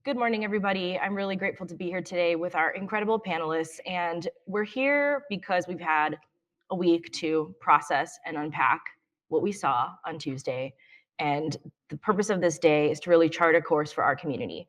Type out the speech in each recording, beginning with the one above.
Good morning, everybody. I'm really grateful to be here today with our incredible panelists. And we're here because we've had a week to process and unpack what we saw on Tuesday. And the purpose of this day is to really chart a course for our community.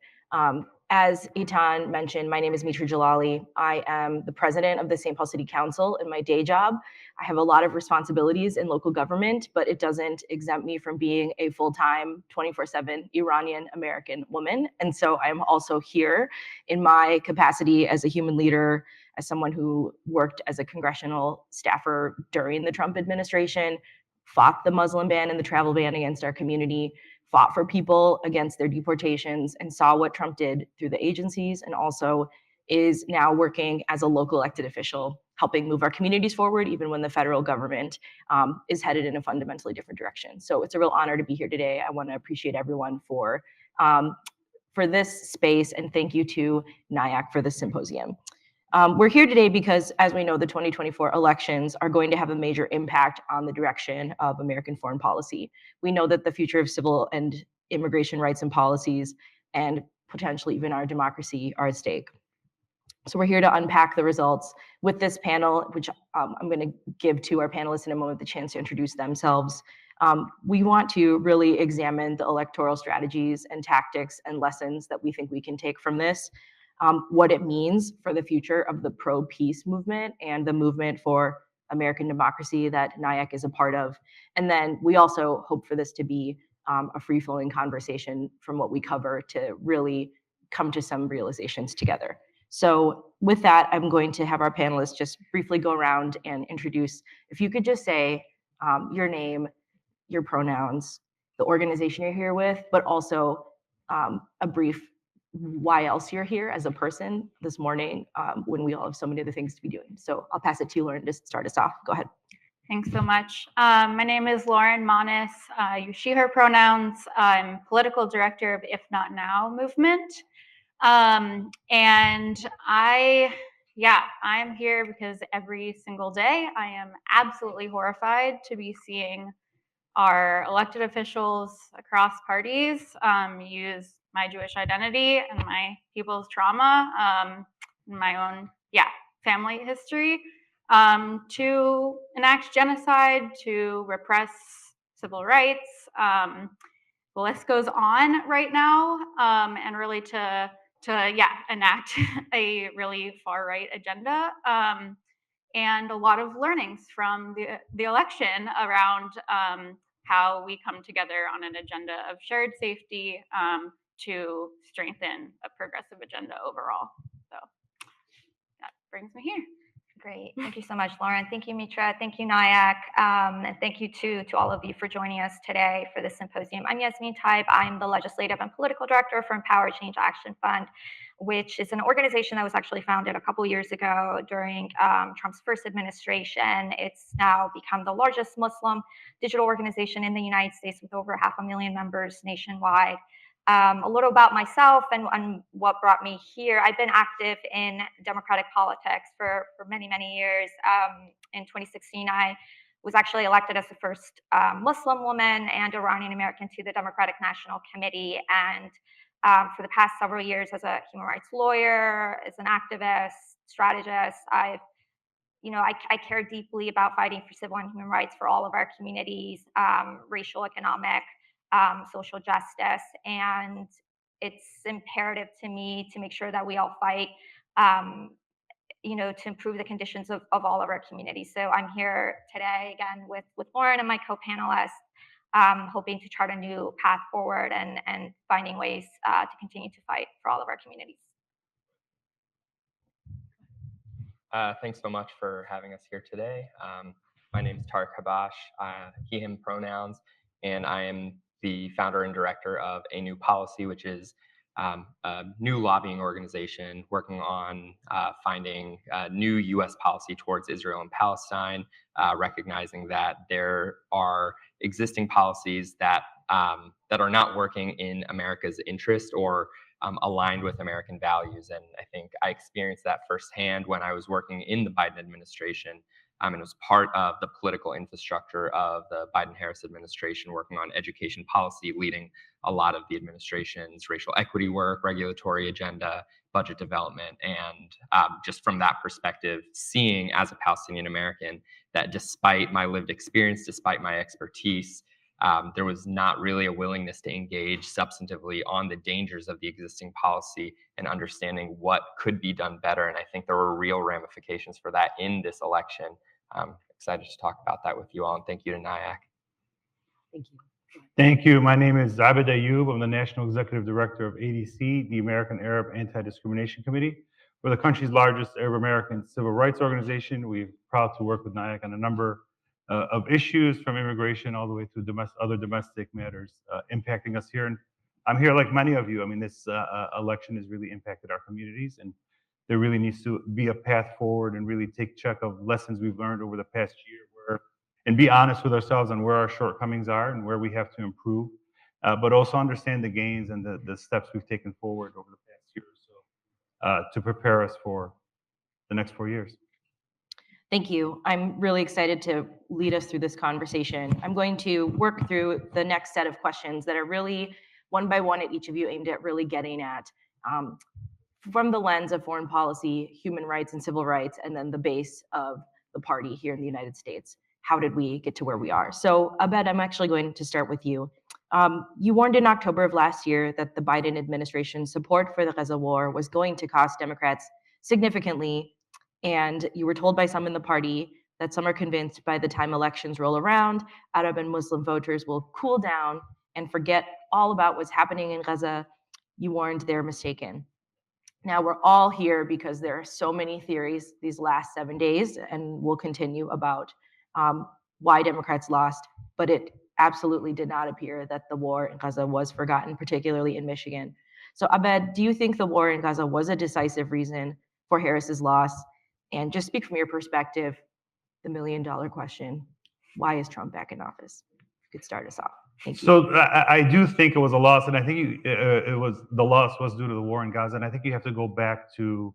As Etan mentioned, my name is Mitra Jalali. I am the president of the St. Paul City Council in my day job. I have a lot of responsibilities in local government, but it doesn't exempt me from being a full-time 24/7 Iranian American woman. And so I'm also here in my capacity as a human leader, as someone who worked as a congressional staffer during the Trump administration, fought the Muslim ban and the travel ban against our community, fought for people against their deportations, and saw what Trump did through the agencies, and also is now working as a local elected official, helping move our communities forward, even when the federal government is headed in a fundamentally different direction. So it's a real honor to be here today. I want to appreciate everyone for this space, and thank you to NIAC for this symposium. We're here today because, as we know, the 2024 elections are going to have a major impact on the direction of American foreign policy. We know that the future of civil and immigration rights and policies, and potentially even our democracy, are at stake. So we're here to unpack the results with this panel, which I'm going to give to our panelists in a moment the chance to introduce themselves. We want to really examine the electoral strategies and tactics and lessons that we think we can take from this, what it means for the future of the pro-peace movement and the movement for American democracy that NIAC is a part of. And then we also hope for this to be a free-flowing conversation from what we cover to really come to some realizations together. So with that, I'm going to have our panelists just briefly go around and introduce. If you could just say your name, your pronouns, the organization you're here with, but also a brief why else you're here as a person this morning when we all have so many other things to be doing. So I'll pass it to you, Lauren, to start us off. Go ahead. Thanks so much. My name is Lauren Maunus. Use she, her pronouns. I'm political director of IfNotNow movement. And I'm here because every single day I am absolutely horrified to be seeing our elected officials across parties use my Jewish identity and my people's trauma, my own family history to enact genocide, to repress civil rights. The list goes on right now, and really to enact a really far right agenda. And a lot of learnings from the election around how we come together on an agenda of shared safety to strengthen a progressive agenda overall. So that brings me here. Great. Thank you so much, Lauren. Thank you, Mitra. Thank you, NIAC. And thank you to all of you for joining us today for this symposium. I'm Yasmine Taeb. I'm the Legislative and Political Director for Empower Change Action Fund, which is an organization that was actually founded a couple years ago during Trump's first administration. It's now become the largest Muslim digital organization in the United States with over 500,000 members nationwide. A little about myself and what brought me here. I've been active in democratic politics for many, many years. In 2016, I was actually elected as the first Muslim woman and Iranian American to the Democratic National Committee. And for the past several years as a human rights lawyer, as an activist, strategist, I care deeply about fighting for civil and human rights for all of our communities, racial, economic, social justice, and it's imperative to me to make sure that we all fight, to improve the conditions of all of our communities. So I'm here today again with Lauren and my co-panelists, hoping to chart a new path forward and finding ways to continue to fight for all of our communities. Thanks so much for having us here today. My name is Tariq Habash, he, him pronouns, and I am the founder and director of A New Policy, which is a new lobbying organization working on finding new U.S. policy towards Israel and Palestine, recognizing that there are existing policies that are not working in America's interest or aligned with American values. And I think I experienced that firsthand when I was working in the Biden administration, And it was part of the political infrastructure of the Biden-Harris administration, working on education policy, leading a lot of the administration's racial equity work, regulatory agenda, budget development. And just from that perspective, seeing as a Palestinian American that despite my lived experience, despite my expertise, there was not really a willingness to engage substantively on the dangers of the existing policy and understanding what could be done better. And I think there were real ramifications for that in this election. I'm excited to talk about that with you all, and thank you to NIAC. Thank you. Thank you. My name is Abed Ayoub. I'm the National Executive Director of ADC, the American Arab Anti-Discrimination Committee. We're the country's largest Arab American civil rights organization. We're proud to work with NIAC on a number of issues, from immigration all the way to other domestic matters impacting us here. And I'm here like many of you. I mean, this election has really impacted our communities, and there really needs to be a path forward and really take check of lessons we've learned over the past year, and be honest with ourselves on where our shortcomings are and where we have to improve, but also understand the gains and the steps we've taken forward over the past year or so to prepare us for the next 4 years. Thank you. I'm really excited to lead us through this conversation. I'm going to work through the next set of questions that are really one by one at each of you, aimed at really getting at from the lens of foreign policy, human rights and civil rights, and then the base of the party here in the United States. How did we get to where we are? So Abed, I'm actually going to start with you. You warned in October of last year that the Biden administration's support for the Gaza war was going to cost Democrats significantly. And you were told by some in the party that some are convinced by the time elections roll around, Arab and Muslim voters will cool down and forget all about what's happening in Gaza. You warned they're mistaken. Now we're all here because there are so many theories these last 7 days, and will continue, about why Democrats lost, but it absolutely did not appear that the war in Gaza was forgotten, particularly in Michigan. So Abed, do you think the war in Gaza was a decisive reason for Harris's loss? And just speak from your perspective, the million-dollar question: why is Trump back in office? If you could start us off. Thank you. So I do think it was a loss, and I think the loss was due to the war in Gaza. And I think you have to go back to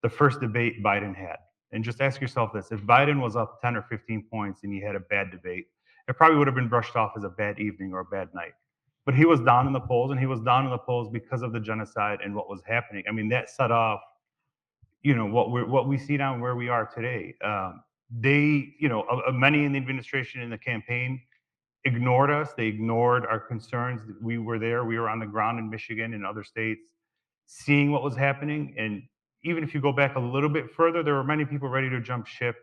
the first debate Biden had, and just ask yourself this: if Biden was up 10 or 15 points and he had a bad debate, it probably would have been brushed off as a bad evening or a bad night. But he was down in the polls, and he was down in the polls because of the genocide and what was happening. I mean, that set off, what we see now and where we are today. Many in the administration and the campaign ignored us. They ignored our concerns. We were there. We were on the ground in Michigan and other states, seeing what was happening. And even if you go back a little bit further, there were many people ready to jump ship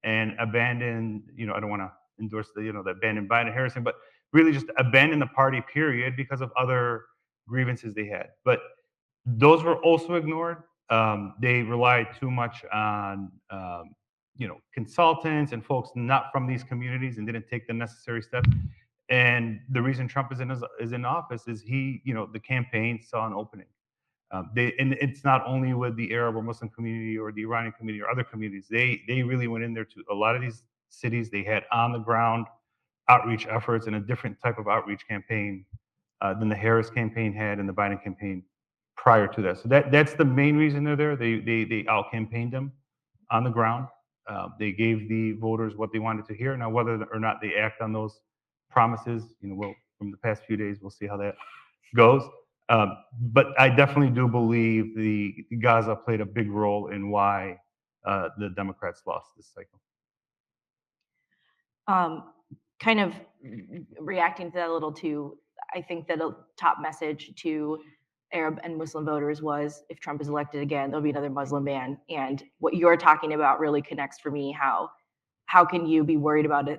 and abandon, I don't want to endorse the abandon Biden Harris, but really just abandon the party, period, because of other grievances they had. But those were also ignored. They relied too much on consultants and folks not from these communities, and didn't take the necessary steps. And the reason Trump is in office is the campaign saw an opening. And it's not only with the Arab or Muslim community or the Iranian community or other communities. They really went in there to a lot of these cities. They had on the ground outreach efforts and a different type of outreach campaign than the Harris campaign had and the Biden campaign prior to that. So that's the main reason they're there. They out-campaigned them on the ground. They gave the voters what they wanted to hear. Now, whether or not they act on those promises, from the past few days, we'll see how that goes. But I definitely do believe the Gaza played a big role in why the Democrats lost this cycle. Kind of reacting to that a little too, I think that a top message to Arab and Muslim voters was, if Trump is elected again, there'll be another Muslim ban. And what you're talking about really connects for me. How can you be worried about a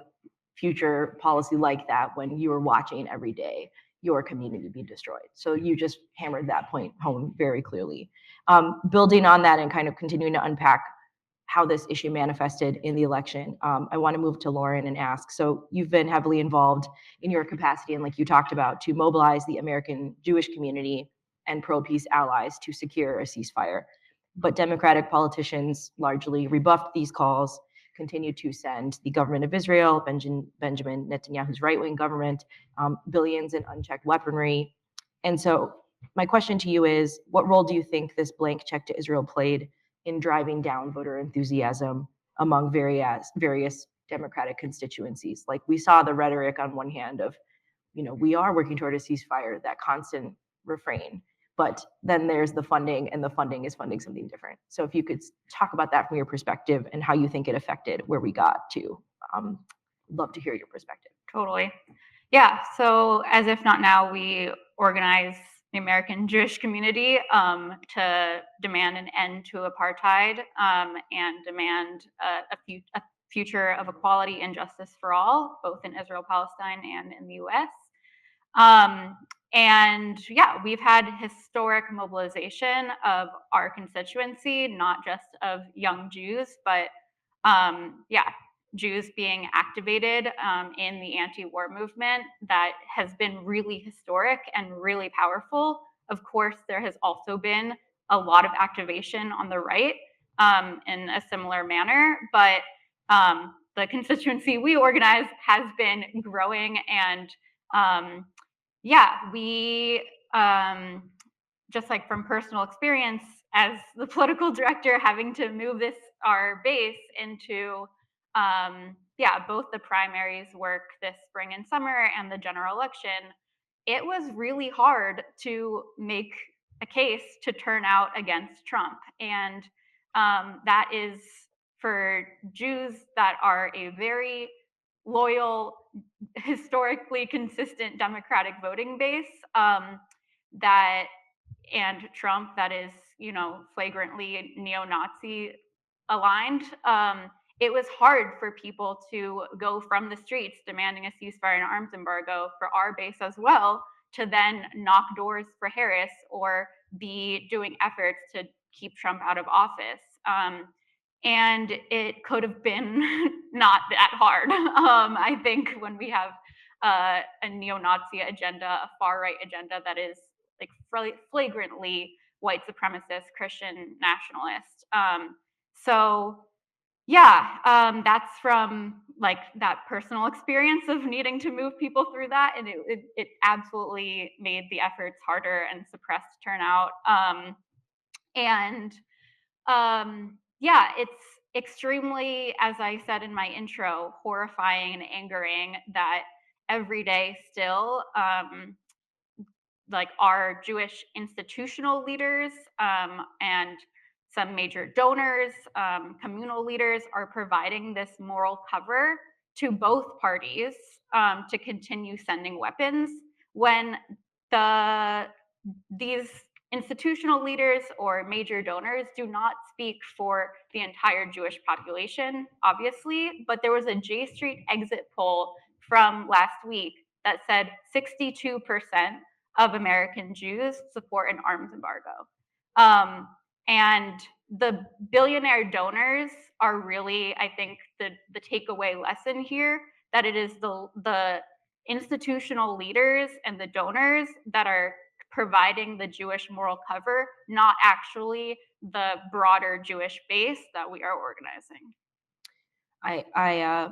future policy like that when you are watching every day your community be destroyed? So you just hammered that point home very clearly. Building on that and kind of continuing to unpack how this issue manifested in the election, I want to move to Lauren and ask, so you've been heavily involved in your capacity, and like you talked about, to mobilize the American Jewish community and pro-peace allies to secure a ceasefire. But Democratic politicians largely rebuffed these calls, continued to send the government of Israel, Benjamin Netanyahu's right-wing government, billions in unchecked weaponry. And so my question to you is, what role do you think this blank check to Israel played in driving down voter enthusiasm among various Democratic constituencies. Like we saw the rhetoric on one hand of, we are working toward a ceasefire, that constant refrain. But then there's the funding, and the funding is funding something different. So if you could talk about that from your perspective and how you think it affected where we got to, love to hear your perspective. Totally. Yeah. So as IfNotNow, we organize the American Jewish community to demand an end to apartheid and demand a future of equality and justice for all, both in Israel, Palestine, and in the U.S. And yeah, we've had historic mobilization of our constituency, not just of young Jews, but yeah, Jews being activated in the anti-war movement that has been really historic and really powerful. Of course, there has also been a lot of activation on the right in a similar manner, but the constituency we organize has been growing, and yeah, we just like from personal experience as the political director, having to move our base into yeah, both the primaries work this spring and summer and the general election, it was really hard to make a case to turn out against Trump. And that is for Jews that are a very loyal, historically consistent Democratic voting base, that and Trump that is, flagrantly neo-Nazi aligned. It was hard for people to go from the streets demanding a ceasefire and arms embargo for our base as well, to then knock doors for Harris or be doing efforts to keep Trump out of office. And it could have been not that hard. I think when we have a neo-Nazi agenda, a far-right agenda that is like flagrantly white supremacist, Christian nationalist. So yeah, that's from like that personal experience of needing to move people through that, and it absolutely made the efforts harder and suppressed turnout. And yeah, it's extremely, as I said in my intro, horrifying and angering that every day still like our Jewish institutional leaders and some major donors, communal leaders are providing this moral cover to both parties to continue sending weapons when these institutional leaders or major donors do not speak for the entire Jewish population, obviously, but there was a J Street exit poll from last week that said 62% of American Jews support an arms embargo. And the billionaire donors are really, I think, the takeaway lesson here, that it is the institutional leaders and the donors that are providing the Jewish moral cover, not actually the broader Jewish base that we are organizing. I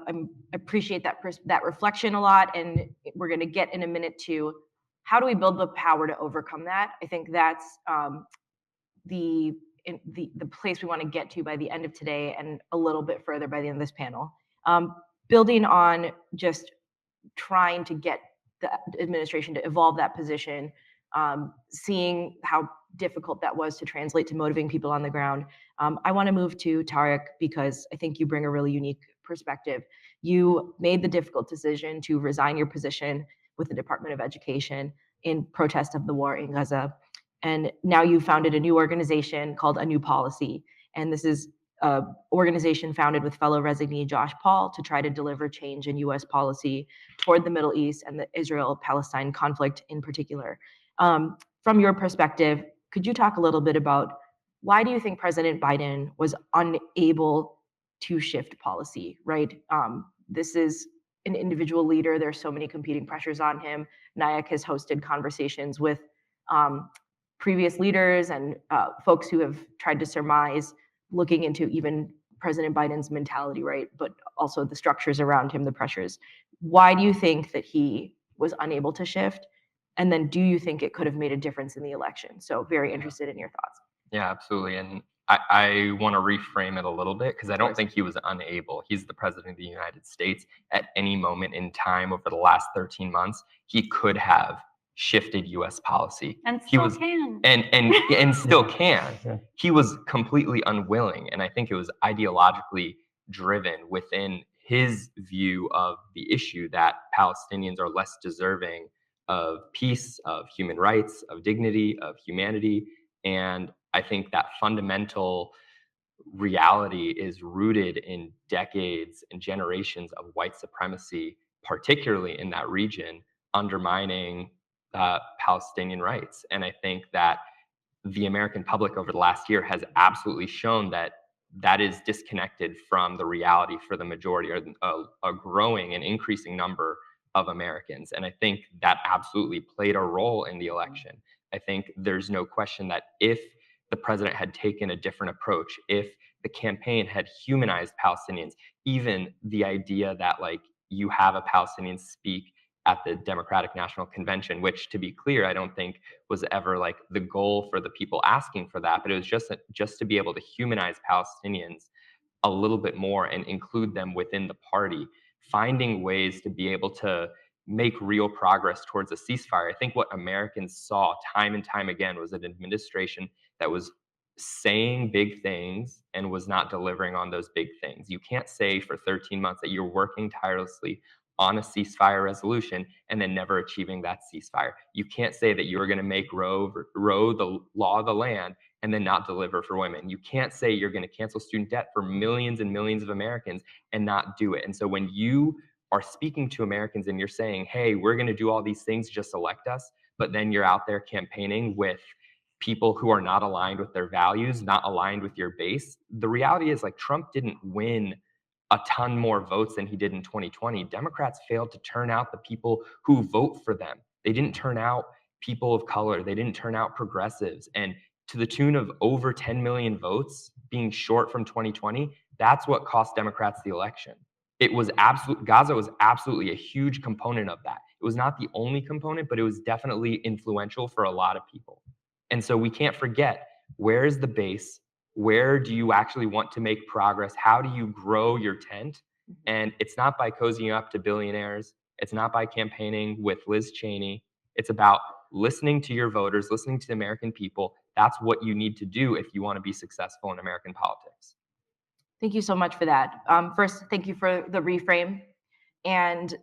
appreciate that reflection a lot, and we're going to get in a minute to how do we build the power to overcome that. I think that's the place we want to get to by the end of today, and a little bit further by the end of this panel. Building on just trying to get the administration to evolve that position, seeing how difficult that was to translate to motivating people on the ground. I want to move to Tariq because I think you bring a really unique perspective. You made the difficult decision to resign your position with the Department of Education in protest of the war in Gaza. And now you founded a new organization called A New Policy. And this is an organization founded with fellow resignee Josh Paul to try to deliver change in US policy toward the Middle East and the Israel-Palestine conflict in particular. From your perspective, could you talk a little bit about why do you think President Biden was unable to shift policy, right? This is an individual leader. There's so many competing pressures on him. Nayak has hosted conversations with previous leaders and folks who have tried to surmise, looking into even President Biden's mentality, right? But also the structures around him, the pressures. Why do you think that he was unable to shift? And then do you think it could have made a difference in the election? So very interested in your thoughts. Yeah, absolutely. And I want to reframe it a little bit because I don't course. think he was unable. He's the president of the United States. At any moment in time over the last 13 months, he could have shifted US policy. And He still was can. and still can. Yeah. He was completely unwilling. And I think it was ideologically driven within his view of the issue that Palestinians are less deserving of peace, of human rights, of dignity, of humanity. And I think that fundamental reality is rooted in decades and generations of white supremacy, particularly in that region, undermining Palestinian rights. And I think that the American public over the last year has absolutely shown that that is disconnected from the reality for the majority or a growing and increasing number of Americans. And I think that absolutely played a role in the election. I think there's no question that if the president had taken a different approach, if the campaign had humanized Palestinians, even the idea that like you have a Palestinian speak at the Democratic National Convention, which to be clear, I don't think was ever like the goal for the people asking for that, but it was just to be able to humanize Palestinians a little bit more and include them within the party, finding ways to be able to make real progress towards a ceasefire. I think what Americans saw time and time again was an administration that was saying big things and was not delivering on those big things. You can't say for 13 months that you're working tirelessly on a ceasefire resolution and then never achieving that ceasefire. You can't say that you're going to make Roe the law of the land and then not deliver for women. You can't say you're going to cancel student debt for millions and millions of Americans and not do it. And so when you are speaking to Americans and you're saying, hey, we're going to do all these things, just elect us, but then you're out there campaigning with people who are not aligned with their values, not aligned with your base. The reality is like Trump didn't win a ton more votes than he did in 2020. Democrats failed to turn out the people who vote for them. They didn't turn out people of color. They didn't turn out progressives. And to the tune of over 10 million votes being short from 2020, that's what cost Democrats the election. It was Gaza was absolutely a huge component of that. It was not the only component, but it was definitely influential for a lot of people. And so we can't forget, where is the base? Where do you actually want to make progress? How do you grow your tent? And it's not by cozying up to billionaires. It's not by campaigning with Liz Cheney. It's about listening to your voters, listening to the American people. That's what you need to do if you want to be successful in American politics. Thank you so much for that. First, thank you for the reframe. And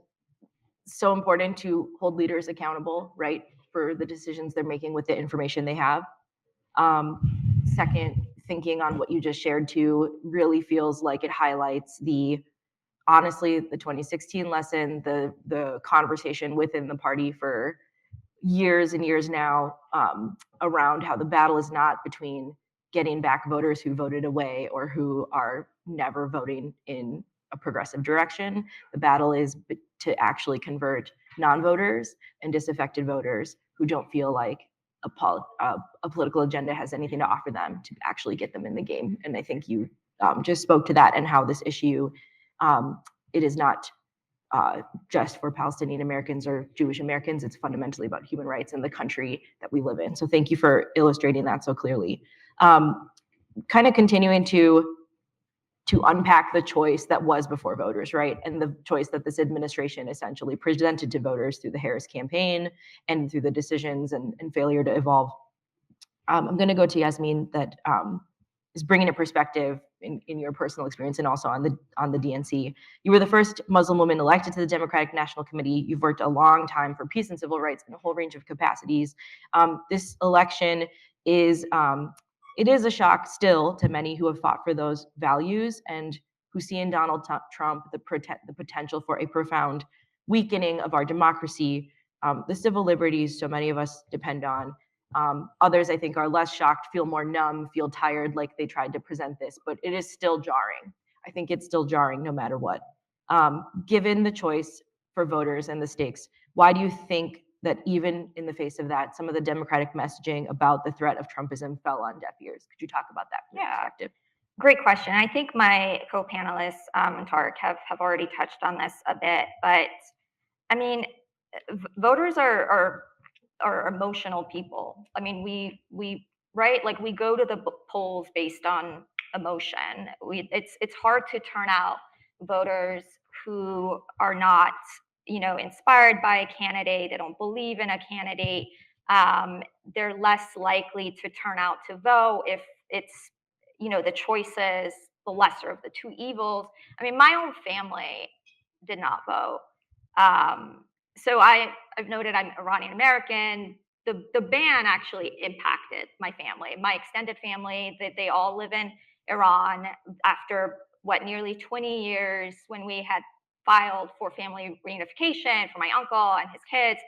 so important to hold leaders accountable, right, for the decisions they're making with the information they have. Second, thinking on what you just shared too really feels like it highlights honestly, the 2016 lesson, the conversation within the party for years and years now, around how the battle is not between getting back voters who voted away or who are never voting in a progressive direction. The battle is to actually convert non-voters and disaffected voters who don't feel like a political agenda has anything to offer them, to actually get them in the game. And I think you just spoke to that and how this issue, it is not just for Palestinian Americans or Jewish Americans. It's fundamentally about human rights and the country that we live in. So thank you for illustrating that so clearly. Kind of continuing to unpack the choice that was before voters, right? And the choice that this administration essentially presented to voters through the Harris campaign and through the decisions and failure to evolve. I'm going to go to Yasmine, that is bringing a perspective in your personal experience and also on the DNC. You were the first Muslim woman elected to the Democratic National Committee. You've worked a long time for peace and civil rights in a whole range of capacities. This election is it is a shock still to many who have fought for those values and who see in Donald Trump the potential for a profound weakening of our democracy, the civil liberties so many of us depend on. Others, I think, are less shocked, feel more numb, feel tired, like they tried to present this, but it is still jarring. I think it's still jarring no matter what. Given the choice for voters and the stakes, why do you think that even in the face of that, some of the Democratic messaging about the threat of Trumpism fell on deaf ears? Could you talk about that from your perspective? Great question. I think my co-panelists and Tariq have already touched on this a bit, but I mean, voters are emotional people. I mean, we right? Like we go to the polls based on emotion. It's hard to turn out voters who are not, inspired by a candidate. They don't believe in a candidate. They're less likely to turn out to vote if it's, the choices, the lesser of the two evils. I mean, my own family did not vote. So I've noted I'm Iranian American. The ban actually impacted my family, my extended family. That they all live in Iran after nearly 20 years when we had filed for family reunification for my uncle and his kids.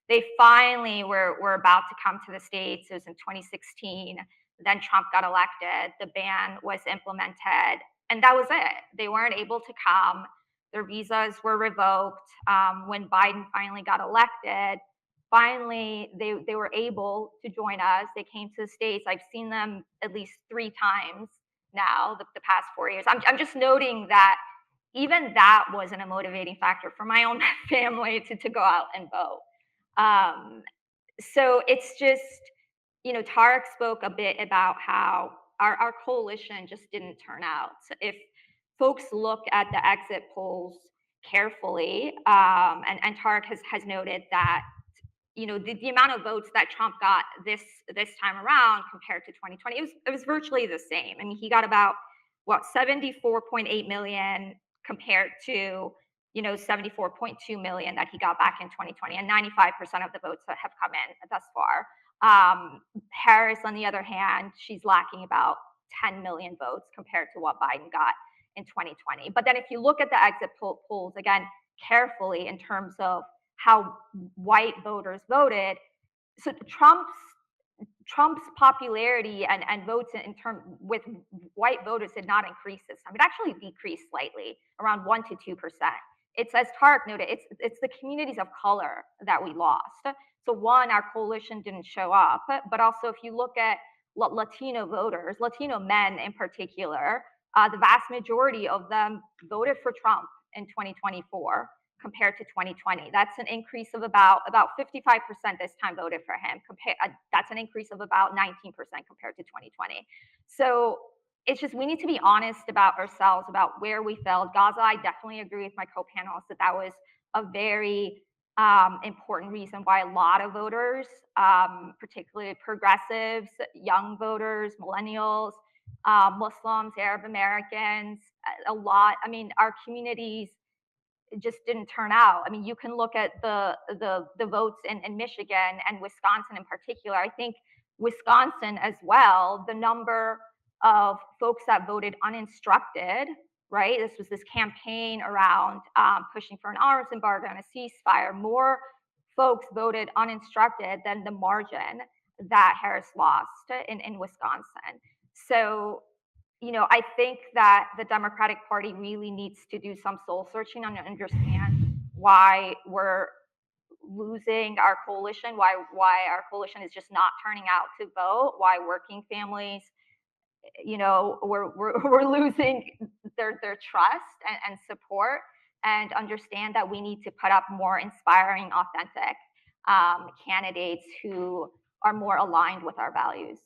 They finally were about to come to the States. It was in 2016. Then Trump got elected. The ban was implemented, and that was it. They weren't able to come. Their visas were revoked. When Biden finally got elected, finally they were able to join us. They came to the States. I've seen them at least 3 times now the past 4 years. I'm just noting that even that wasn't a motivating factor for my own family to go out and vote. So it's just, Tariq spoke a bit about how our coalition just didn't turn out. So if folks look at the exit polls carefully, and Tariq has noted that, the amount of votes that Trump got this time around compared to 2020, it was virtually the same. I mean, he got about 74.8 million compared to 74.2 million that he got back in 2020, and 95% of the votes that have come in thus far. Harris, on the other hand, she's lacking about 10 million votes compared to what Biden got in 2020. But then if you look at the exit polls again carefully in terms of how white voters voted, so Trump's popularity and votes in term with white voters did not increase this time. It actually decreased slightly, around 1 to 2%. It's, as Tariq noted, it's the communities of color that we lost. So one, our coalition didn't show up, but also if you look at Latino voters, Latino men in particular, the vast majority of them voted for Trump in 2024 compared to 2020. That's an increase of about 55% this time voted for him. That's an increase of about 19% compared to 2020. So it's just, we need to be honest about ourselves, about where we failed. Gaza, I definitely agree with my co-panelists that was a very important reason why a lot of voters, particularly progressives, young voters, millennials, Muslims, Arab Americans, our communities just didn't turn out. I mean, you can look at the votes in Michigan and Wisconsin in particular. I think Wisconsin as well, the number of folks that voted uninstructed, right? This was this campaign around pushing for an arms embargo and a ceasefire. More folks voted uninstructed than the margin that Harris lost in Wisconsin. So I think that the Democratic Party really needs to do some soul searching and understand why we're losing our coalition, why our coalition is just not turning out to vote, why working families, we're losing their trust and support, and understand that we need to put up more inspiring, authentic candidates who are more aligned with our values.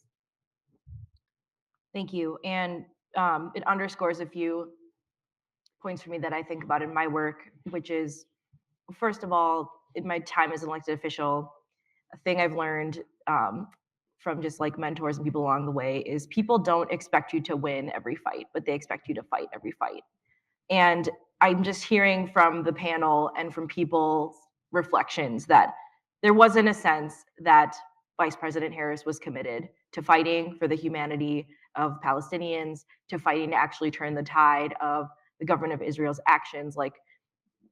Thank you. And it underscores a few points for me that I think about in my work, which is, first of all, in my time as an elected official, a thing I've learned from just like mentors and people along the way is people don't expect you to win every fight, but they expect you to fight every fight. And I'm just hearing from the panel and from people's reflections that there wasn't a sense that Vice President Harris was committed to fighting for the humanity of Palestinians, to fighting to actually turn the tide of the government of Israel's actions, like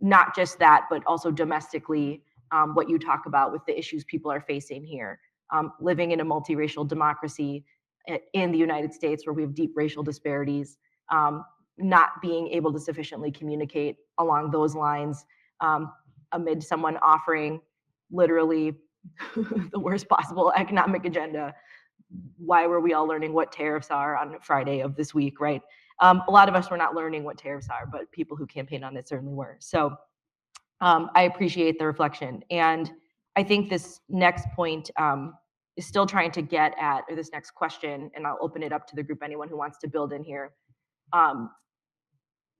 not just that, but also domestically, what you talk about with the issues people are facing here. Living in a multiracial democracy in the United States where we have deep racial disparities, not being able to sufficiently communicate along those lines amid someone offering literally the worst possible economic agenda. Why were we all learning what tariffs are on Friday of this week, right? A lot of us were not learning what tariffs are, but people who campaign on it certainly were. So I appreciate the reflection. And I think this next point is still trying to get at, or this next question, and I'll open it up to the group, anyone who wants to build in here.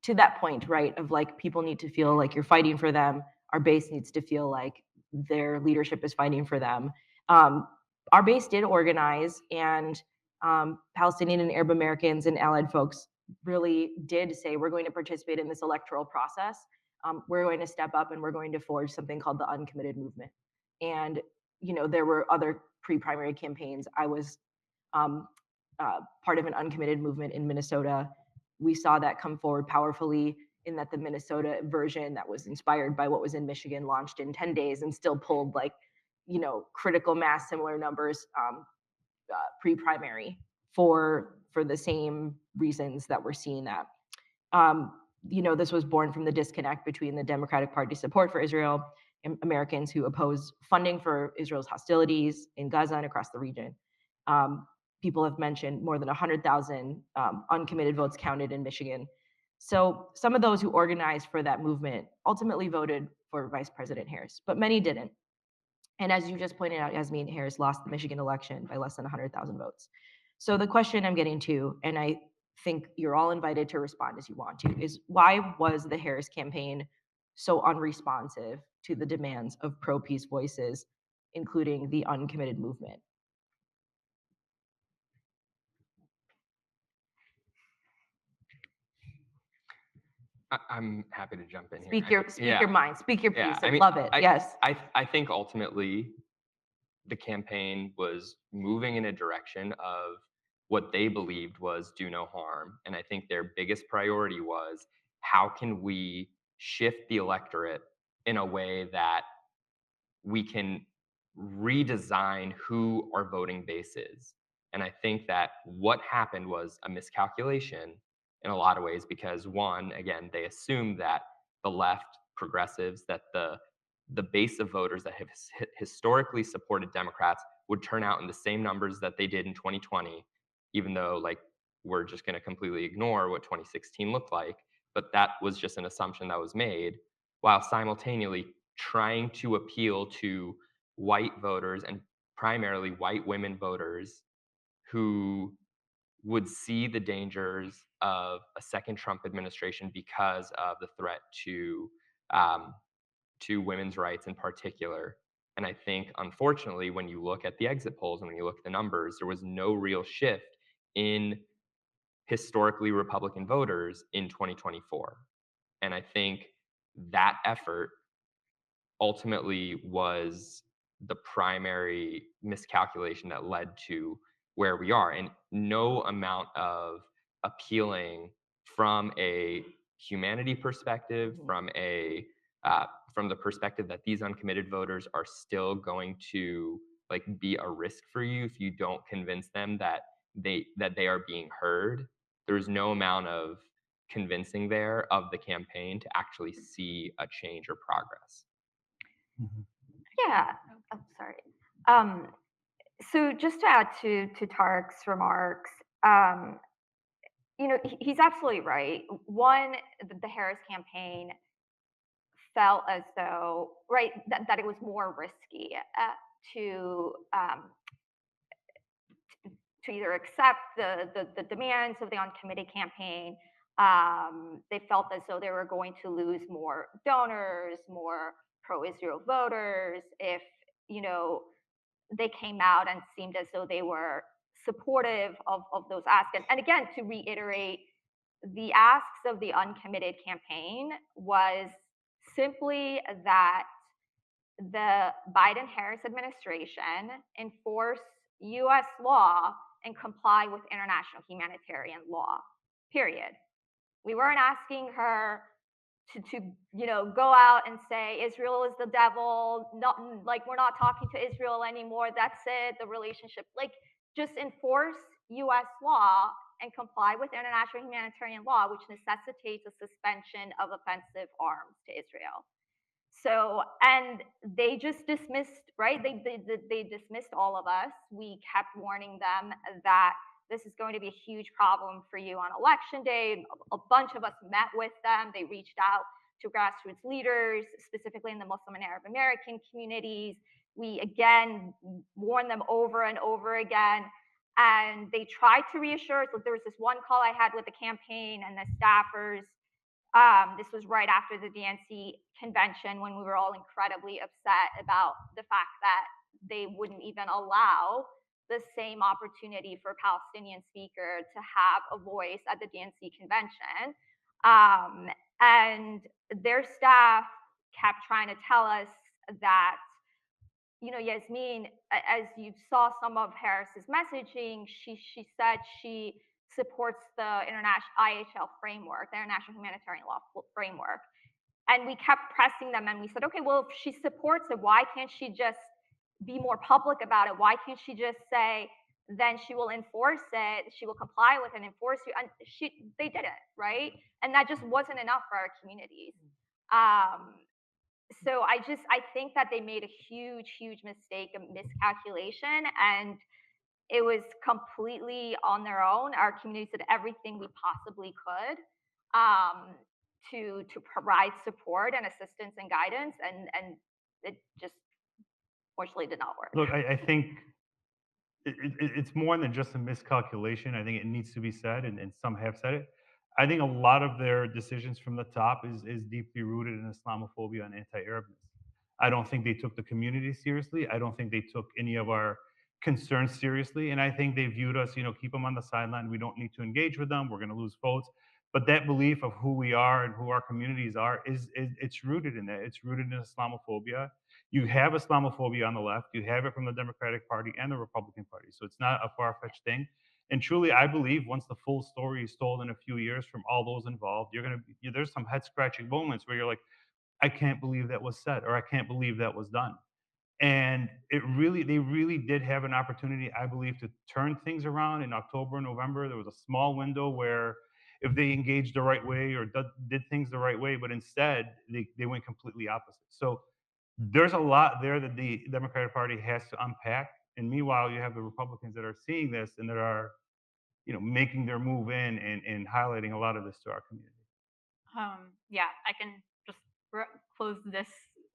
To that point, right, of like people need to feel like you're fighting for them. Our base needs to feel like their leadership is fighting for them. Our base did organize, and Palestinian and Arab Americans and allied folks really did say, we're going to participate in this electoral process. We're going to step up and we're going to forge something called the uncommitted movement. And, you know, there were other pre-primary campaigns. I was part of an uncommitted movement in Minnesota. We saw that come forward powerfully in that the Minnesota version that was inspired by what was in Michigan launched in 10 days and still pulled like, you know, critical mass similar numbers pre-primary for the same reasons that we're seeing that. You know, this was born from the disconnect between the Democratic Party's support for Israel and Americans who oppose funding for Israel's hostilities in Gaza and across the region. People have mentioned more than 100,000 uncommitted votes counted in Michigan. So some of those who organized for that movement ultimately voted for Vice President Harris, but many didn't. And as you just pointed out, Yasmine, Harris lost the Michigan election by less than 100,000 votes. So the question I'm getting to, and I think you're all invited to respond as you want to, is why was the Harris campaign so unresponsive to the demands of pro-peace voices, including the uncommitted movement? I'm happy to jump in here. Speak your mind, speak your piece. Yeah, I love it. Yes. I think ultimately the campaign was moving in a direction of what they believed was do no harm. And I think their biggest priority was how can we shift the electorate in a way that we can redesign who our voting base is. And I think that what happened was a miscalculation in a lot of ways because one, again, they assumed that the left, progressives, that the base of voters that have historically supported Democrats would turn out in the same numbers that they did in 2020, even though like we're just going to completely ignore what 2016 looked like. But that was just an assumption that was made, while simultaneously trying to appeal to white voters and primarily white women voters who would see the dangers of a second Trump administration because of the threat to women's rights in particular. And I think, unfortunately, when you look at the exit polls and when you look at the numbers, there was no real shift in historically Republican voters in 2024. And I think that effort ultimately was the primary miscalculation that led to where we are. And no amount of appealing from a humanity perspective, from the perspective that these uncommitted voters are still going to like be a risk for you if you don't convince them that they are being heard. There's no amount of convincing there of the campaign to actually see a change or progress. Yeah, I'm sorry. So just to add to Tariq's remarks, you know, he's absolutely right. One, the Harris campaign felt as though, right, that it was more risky to either accept the demands of the uncommitted campaign. They felt as though they were going to lose more donors, more pro-Israel voters, if, you know, they came out and seemed as though they were supportive of those asks. And again, to reiterate, the asks of the uncommitted campaign was simply that the Biden-Harris administration enforce U.S. law and comply with international humanitarian law, period. We weren't asking her to you know, go out and say Israel is the devil, not, like we're not talking to Israel anymore, that's it, the relationship, like just enforce US law and comply with international humanitarian law, which necessitates a suspension of offensive arms to Israel. So, and they just dismissed, right? They dismissed all of us. We kept warning them that this is going to be a huge problem for you on election day. A bunch of us met with them. They reached out to grassroots leaders, specifically in the Muslim and Arab American communities. We again warned them over and over again, and they tried to reassure us. Like, there was this one call I had with the campaign and the staffers. This was right after the DNC convention when we were all incredibly upset about the fact that they wouldn't even allow the same opportunity for a Palestinian speaker to have a voice at the DNC convention. And their staff kept trying to tell us that, you know, Yasmine, as you saw some of Harris's messaging, she said she supports the international IHL framework, the International Humanitarian Law framework. And we kept pressing them, and we said, okay, well, if she supports it, why can't she just be more public about it? Why can't she just say, then she will enforce it, she will comply with it and enforce it? And they didn't, right? And that just wasn't enough for our communities. So I think that they made a huge mistake, a miscalculation, and it was completely on their own. Our communities did everything we possibly could to provide support and assistance and guidance, and it just fortunately did not work. Look, I think it's more than just a miscalculation. I think it needs to be said, and some have said it. I think a lot of their decisions from the top is deeply rooted in Islamophobia and anti-Arabness. I don't think they took the community seriously. I don't think they took any of our concerns seriously. And I think they viewed us, keep them on the sideline. We don't need to engage with them. We're going to lose votes. But that belief of who we are and who our communities are it's rooted in that. It's rooted in Islamophobia. You have Islamophobia on the left. You have it from the Democratic Party and the Republican Party. So it's not a far-fetched thing. And truly, I believe once the full story is told in a few years from all those involved, there's some head-scratching moments where you're like, I can't believe that was said, or I can't believe that was done. And they really did have an opportunity, I believe, to turn things around in October, November. There was a small window where if they engaged the right way or did things the right way, but instead they went completely opposite. So there's a lot there that the Democratic Party has to unpack. And meanwhile, you have the Republicans that are seeing this and that are, making their move in and highlighting a lot of this to our community. Yeah, I can just close this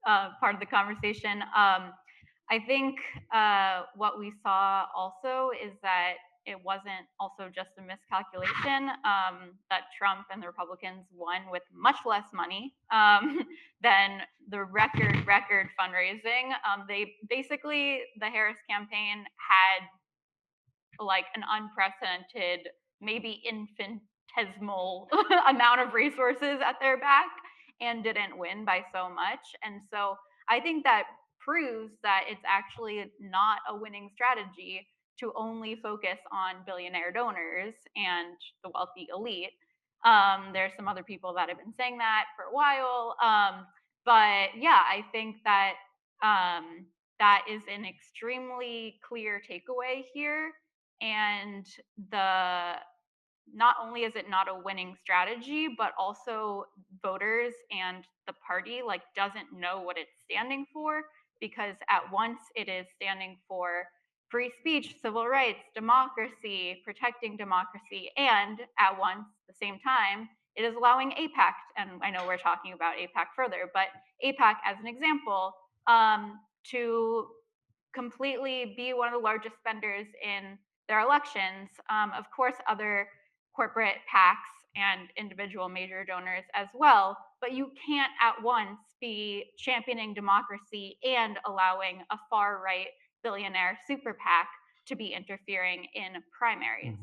part of the conversation. I think what we saw also is that it wasn't also just a miscalculation, that Trump and the Republicans won with much less money than the record fundraising. They basically, the Harris campaign had like an unprecedented, maybe infinitesimal amount of resources at their back and didn't win by so much. And so I think that proves that it's actually not a winning strategy to only focus on billionaire donors and the wealthy elite. There's some other people that have been saying that for a while. But yeah, I think that that is an extremely clear takeaway here. And not only is it not a winning strategy, but also voters and the party doesn't know what it's standing for, because at once it is standing for free speech, civil rights, democracy, protecting democracy, and at once, the same time, it is allowing AIPAC, and I know we're talking about AIPAC further, but AIPAC as an example, to completely be one of the largest spenders in their elections. Of course, other corporate PACs and individual major donors as well, but you can't at once be championing democracy and allowing a far-right billionaire super PAC to be interfering in primaries.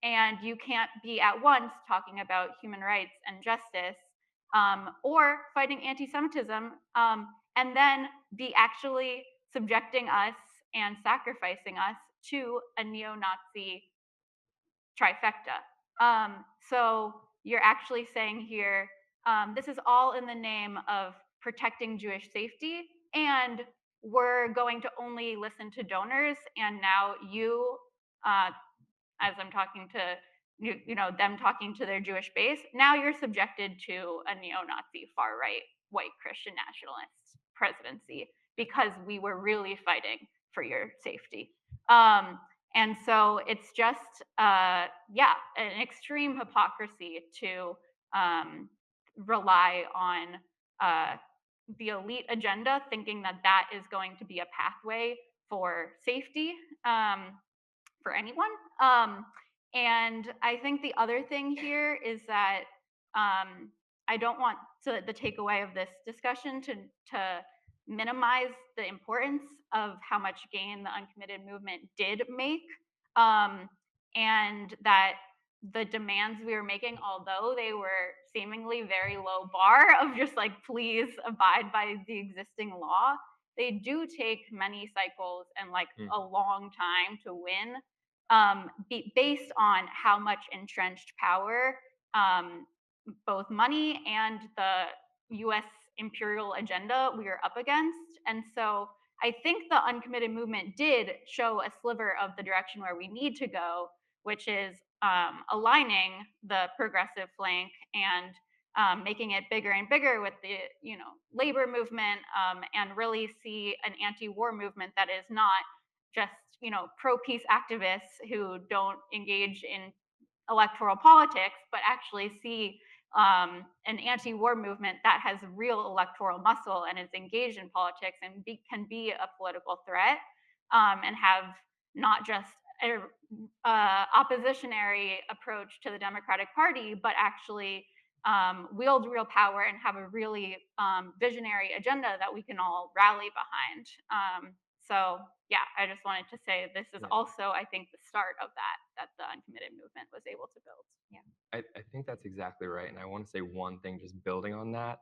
And you can't be at once talking about human rights and justice or fighting anti-Semitism and then be actually subjecting us and sacrificing us to a neo-Nazi trifecta. So you're actually saying here, this is all in the name of protecting Jewish safety, and we're going to only listen to donors, and now you, as I'm talking to them talking to their Jewish base, now you're subjected to a neo-Nazi far-right white Christian nationalist presidency because we were really fighting for your safety. And so it's just, an extreme hypocrisy to rely on the elite agenda, thinking that that is going to be a pathway for safety for anyone. And I think the other thing here is that I don't want the takeaway of this discussion to minimize the importance of how much gain the uncommitted movement did make, and that the demands we were making, although they were seemingly very low bar of just like, please abide by the existing law, they do take many cycles and like a long time to win, based on how much entrenched power, both money and the US imperial agenda we are up against. And so I think the uncommitted movement did show a sliver of the direction where we need to go, which is aligning the progressive flank and making it bigger and bigger with the labor movement, and really see an anti-war movement that is not just pro-peace activists who don't engage in electoral politics, but actually see an anti-war movement that has real electoral muscle and is engaged in politics and can be a political threat, and have not just a oppositionary approach to the Democratic Party, but actually wield real power and have a really visionary agenda that we can all rally behind. So yeah, I just wanted to say this is also, I think, the start of that the uncommitted movement was able to build. Yeah. I think that's exactly right. And I want to say one thing, just building on that.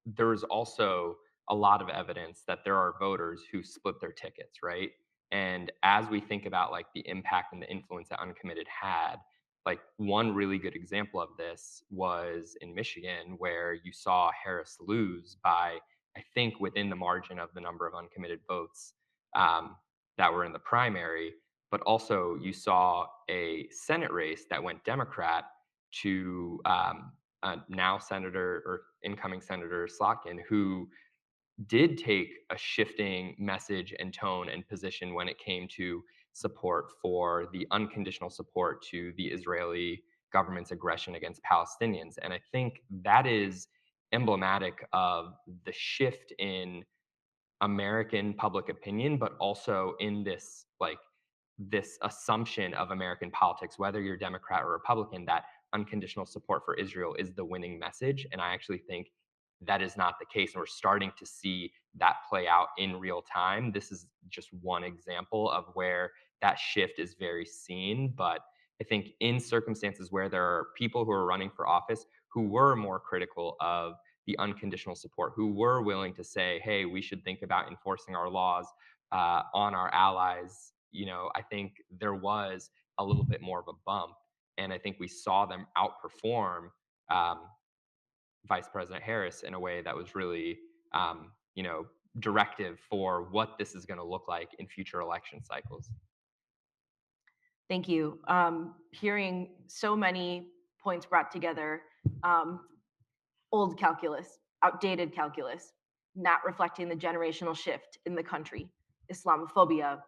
There's also a lot of evidence that there are voters who split their tickets, right? And as we think about like the impact and the influence that uncommitted had, like one really good example of this was in Michigan, where you saw Harris lose by, I think, within the margin of the number of uncommitted votes that were in the primary. But also you saw a Senate race that went Democrat to now Senator or incoming Senator Slotkin, who did take a shifting message and tone and position when it came to support for the unconditional support to the Israeli government's aggression against Palestinians. And I think that is emblematic of the shift in American public opinion, but also in this assumption of American politics, whether you're Democrat or Republican, that unconditional support for Israel is the winning message. And I actually think that is not the case. And we're starting to see that play out in real time. This is just one example of where that shift is very seen. But I think in circumstances where there are people who are running for office who were more critical of the unconditional support, who were willing to say, hey, we should think about enforcing our laws on our allies, I think there was a little bit more of a bump. And I think we saw them outperform Vice President Harris in a way that was really, directive for what this is going to look like in future election cycles. Thank you. Hearing so many points brought together, old calculus, outdated calculus, not reflecting the generational shift in the country, Islamophobia,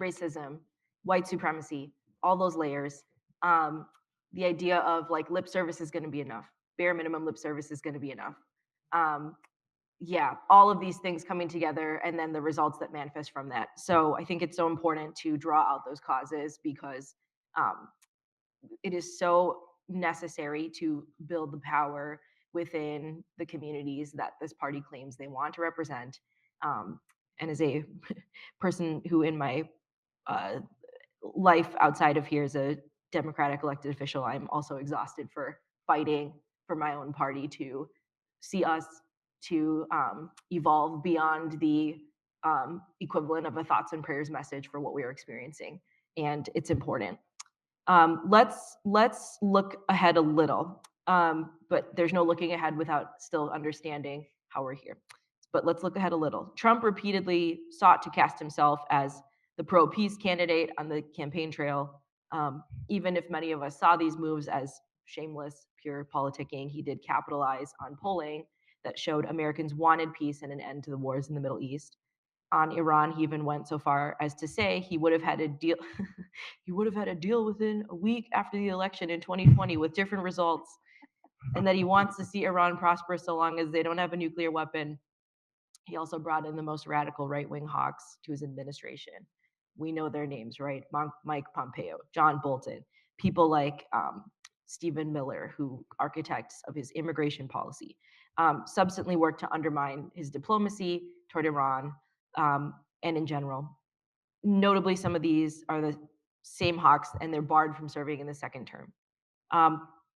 racism, white supremacy, all those layers. The idea of like lip service is going to be enough, bare minimum lip service is going to be enough. Yeah, all of these things coming together and then the results that manifest from that. So I think it's so important to draw out those causes because it is so necessary to build the power within the communities that this party claims they want to represent. And as a person who in my life outside of here is a Democratic elected official, I'm also exhausted for fighting for my own party to see us to evolve beyond the equivalent of a thoughts and prayers message for what we are experiencing. And it's important. Let's look ahead a little, but there's no looking ahead without still understanding how we're here. But let's look ahead a little. Trump repeatedly sought to cast himself as the pro-peace candidate on the campaign trail. Even if many of us saw these moves as shameless, pure politicking, he did capitalize on polling that showed Americans wanted peace and an end to the wars in the Middle East. On Iran, he even went so far as to say he would have had a deal he would have had a deal within a week after the election in 2020 with different results, and that he wants to see Iran prosper so long as they don't have a nuclear weapon. He also brought in the most radical right-wing hawks to his administration. We know their names, right? Mike Pompeo, John Bolton, people like Stephen Miller, who architects of his immigration policy, subsequently worked to undermine his diplomacy toward Iran and in general. Notably, some of these are the same hawks, and they're barred from serving in the second term.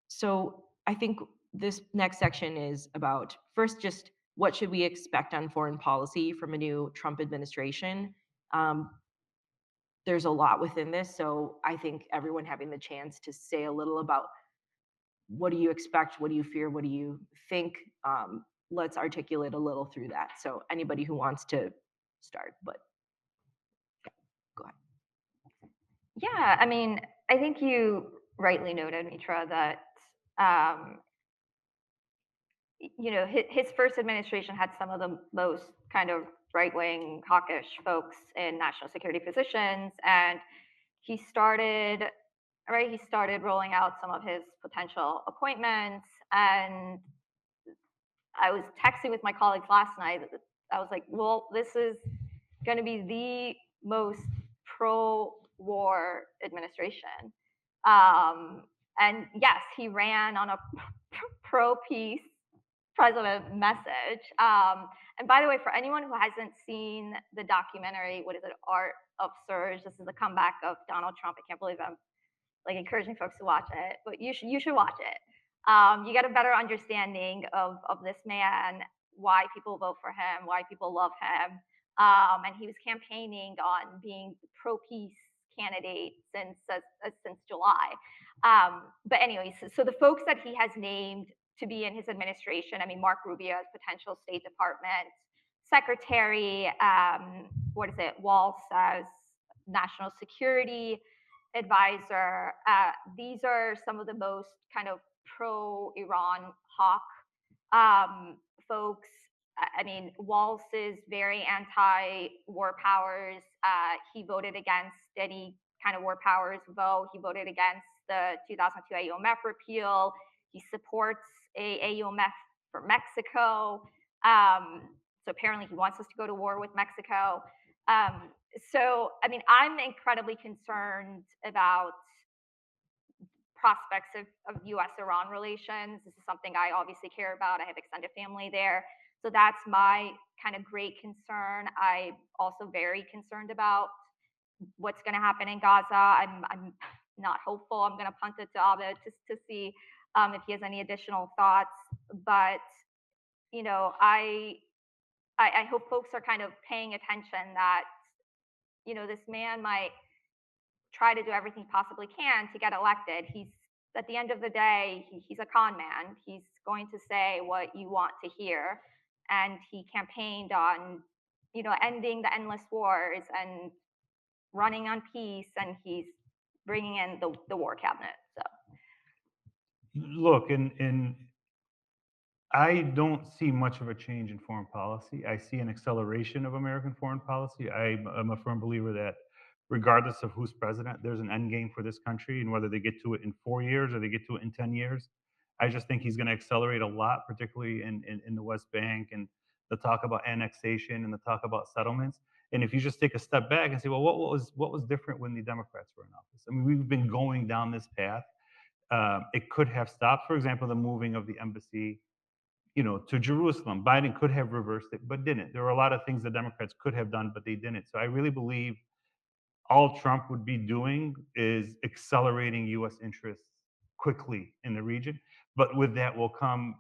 So I think this next section is about first just what should we expect on foreign policy from a new Trump administration. There's a lot within this, so I think everyone having the chance to say a little about what do you expect, what do you fear, what do you think. Let's articulate a little through that. So anybody who wants to start, but yeah, go ahead. Yeah, I mean, I think you rightly noted, Mitra, that his first administration had some of the most kind of right-wing, hawkish folks in national security positions, and he started rolling out some of his potential appointments. And I was texting with my colleagues last night. I was like, well, this is going to be the most pro-war administration. And yes, he ran on a pro-peace president message. And by the way, for anyone who hasn't seen the documentary, what is it, Art of Surge? This is the comeback of Donald Trump. I can't believe I'm like encouraging folks to watch it, but you should watch it. You get a better understanding of this man, why people vote for him, why people love him. And he was campaigning on being the pro-peace candidate since July. But anyways, so the folks that he has named to be in his administration, I mean, Mark Rubio as potential State Department secretary, Waltz as national security advisor. These are some of the most kind of pro-Iran hawk folks. I mean, Waltz is very anti-war powers. He voted against any kind of war powers vote. He voted against the 2002 AUMF repeal. He supports a AUMF for Mexico. So apparently he wants us to go to war with Mexico. So, I mean, I'm incredibly concerned about prospects of U.S.-Iran relations. This is something I obviously care about. I have extended family there. So that's my kind of great concern. I'm also very concerned about what's going to happen in Gaza. I'm not hopeful. I'm going to punt it to Abed just to see if he has any additional thoughts. But, I hope folks are kind of paying attention that, this man might try to do everything he possibly can to get elected. He's, at the end of the day, he's a con man. He's going to say what you want to hear. And he campaigned on, ending the endless wars and running on peace, and he's bringing in the war cabinet. So Look, and I don't see much of a change in foreign policy. I see an acceleration of American foreign policy. I'm a firm believer that regardless of who's president, there's an end game for this country, and whether they get to it in 4 years or they get to it in 10 years, I just think he's going to accelerate a lot, particularly in the West Bank and the talk about annexation and the talk about settlements. And if you just take a step back and say, well, what was different when the Democrats were in office? I mean, we've been going down this path. It could have stopped, for example, the moving of the embassy to Jerusalem. Biden could have reversed it, but didn't. There were a lot of things the Democrats could have done, but they didn't. So I really believe all Trump would be doing is accelerating U.S. interests quickly in the region. But with that will come,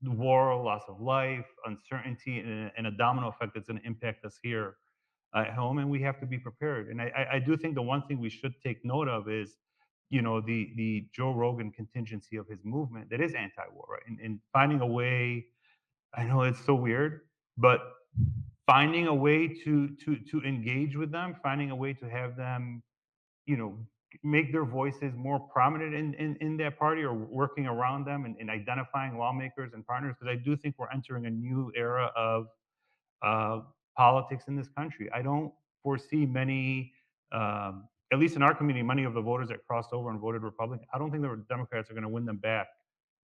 war, loss of life, uncertainty, and a domino effect that's going to impact us here at home. And we have to be prepared. And I do think the one thing we should take note of is, the Joe Rogan contingency of his movement that is anti-war, right? And finding a way, I know it's so weird, but finding a way to engage with them, finding a way to have them, make their voices more prominent in that party, or working around them and identifying lawmakers and partners, because I do think we're entering a new era of politics in this country. I don't foresee many, at least in our community, many of the voters that crossed over and voted Republican. I don't think the Democrats are going to win them back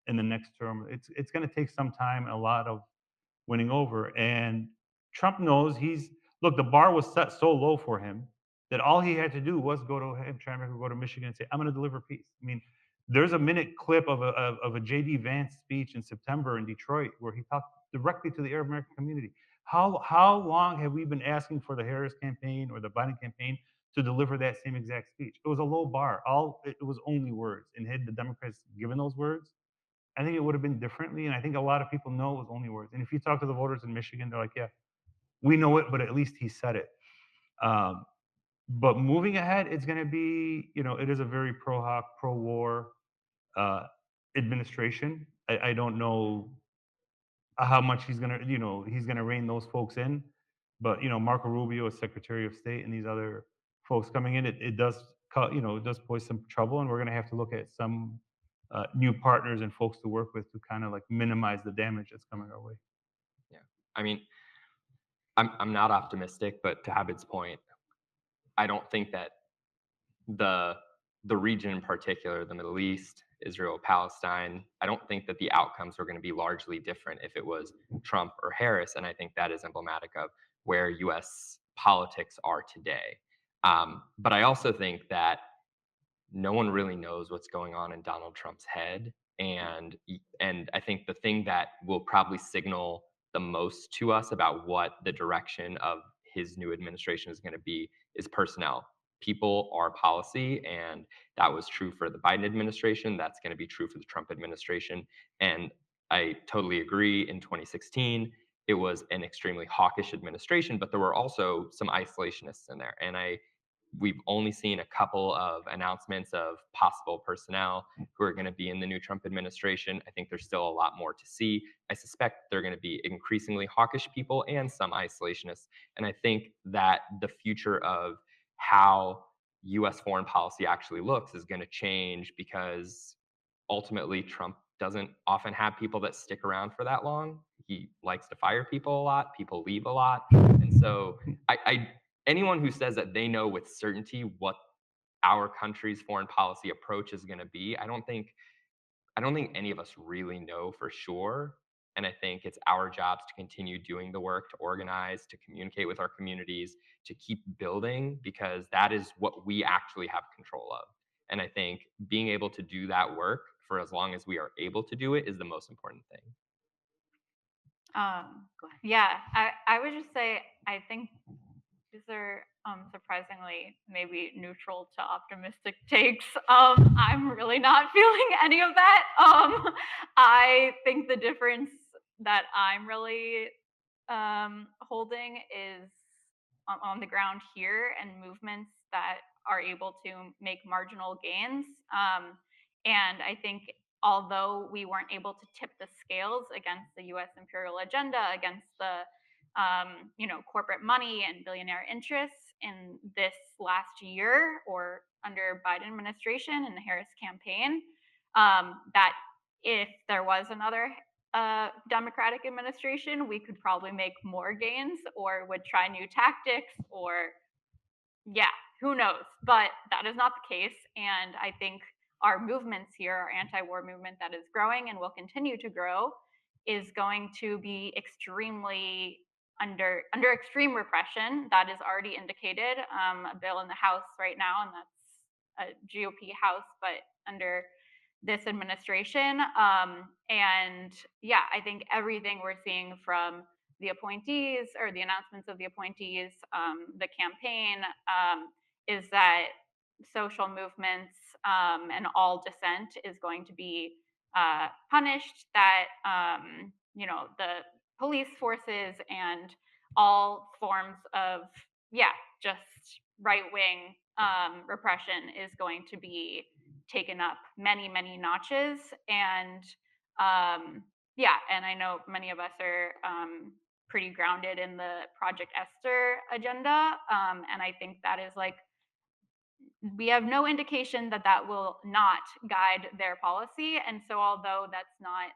in the next term. It's going to take some time and a lot of winning over. And Trump knows look, the bar was set so low for him that all he had to do was go to Hampshire or go to Michigan and say, I'm going to deliver peace. I mean, there's a minute clip of a J.D. Vance speech in September in Detroit where he talked directly to the Arab American community. How long have we been asking for the Harris campaign or the Biden campaign to deliver that same exact speech? It was a low bar. It was only words. And had the Democrats given those words, I think it would have been differently. And I think a lot of people know it was only words. And if you talk to the voters in Michigan, they're like, yeah, we know it, but at least he said it. But moving ahead, it's going to be, it is a very pro-hawk, pro-war uh, administration. I don't know how much he's going to rein those folks in. But, Marco Rubio as Secretary of State and these other folks coming in, it does, it does pose some trouble. And we're going to have to look at some new partners and folks to work with to kind of like minimize the damage that's coming our way. Yeah. I mean, I'm not optimistic, but to Habib's point, I don't think that the region in particular, the Middle East, Israel, Palestine, I don't think that the outcomes are going to be largely different if it was Trump or Harris. And I think that is emblematic of where US politics are today. But I also think that no one really knows what's going on in Donald Trump's head. And I think the thing that will probably signal the most to us about what the direction of his new administration is going to be is personnel. People are policy, and that was true for the Biden administration. That's going to be true for the Trump administration. And I totally agree. In 2016, it was an extremely hawkish administration, but there were also some isolationists in there. And we've only seen a couple of announcements of possible personnel who are going to be in the new Trump administration. I think there's still a lot more to see. I suspect they're going to be increasingly hawkish people and some isolationists. And I think that the future of how US foreign policy actually looks is going to change because ultimately Trump doesn't often have people that stick around for that long. He likes to fire people a lot. People leave a lot. And so anyone who says that they know with certainty what our country's foreign policy approach is going to be, I don't think any of us really know for sure. And I think it's our jobs to continue doing the work, to organize, to communicate with our communities, to keep building, because that is what we actually have control of. And I think being able to do that work for as long as we are able to do it is the most important thing. Yeah, I would just say I think these are surprisingly maybe neutral to optimistic takes. I'm really not feeling any of that. I think the difference that I'm really holding is on the ground here and movements that are able to make marginal gains. And I think although we weren't able to tip the scales against the U.S. imperial agenda, against the corporate money and billionaire interests in this last year or under Biden administration and the Harris campaign, that if there was another Democratic administration, we could probably make more gains or would try new tactics or, yeah, who knows? But that is not the case. And I think our movements here, our anti-war movement that is growing and will continue to grow, is going to be extremely under extreme repression. That is already indicated. A bill in the House right now, and that's a GOP House, but under this administration. And yeah, I think everything we're seeing from the appointees or the announcements of the appointees, the campaign, is that social movements and all dissent is going to be punished, that the police forces and all forms of just right-wing repression is going to be taken up many notches. And and I know many of us are pretty grounded in the Project Esther agenda, and I think that is like, we have no indication that that will not guide their policy. And so although that's not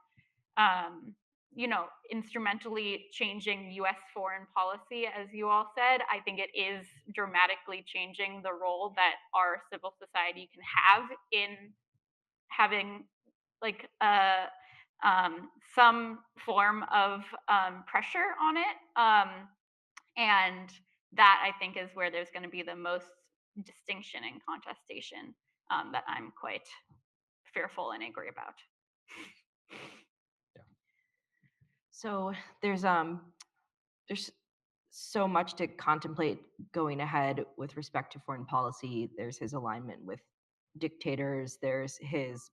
instrumentally changing US foreign policy, as you all said, I think it is dramatically changing the role that our civil society can have in having like some form of pressure on it. And that I think is where there's going to be the most distinction and contestation that I'm quite fearful and angry about. So there's so much to contemplate going ahead with respect to foreign policy. There's his alignment with dictators. There's his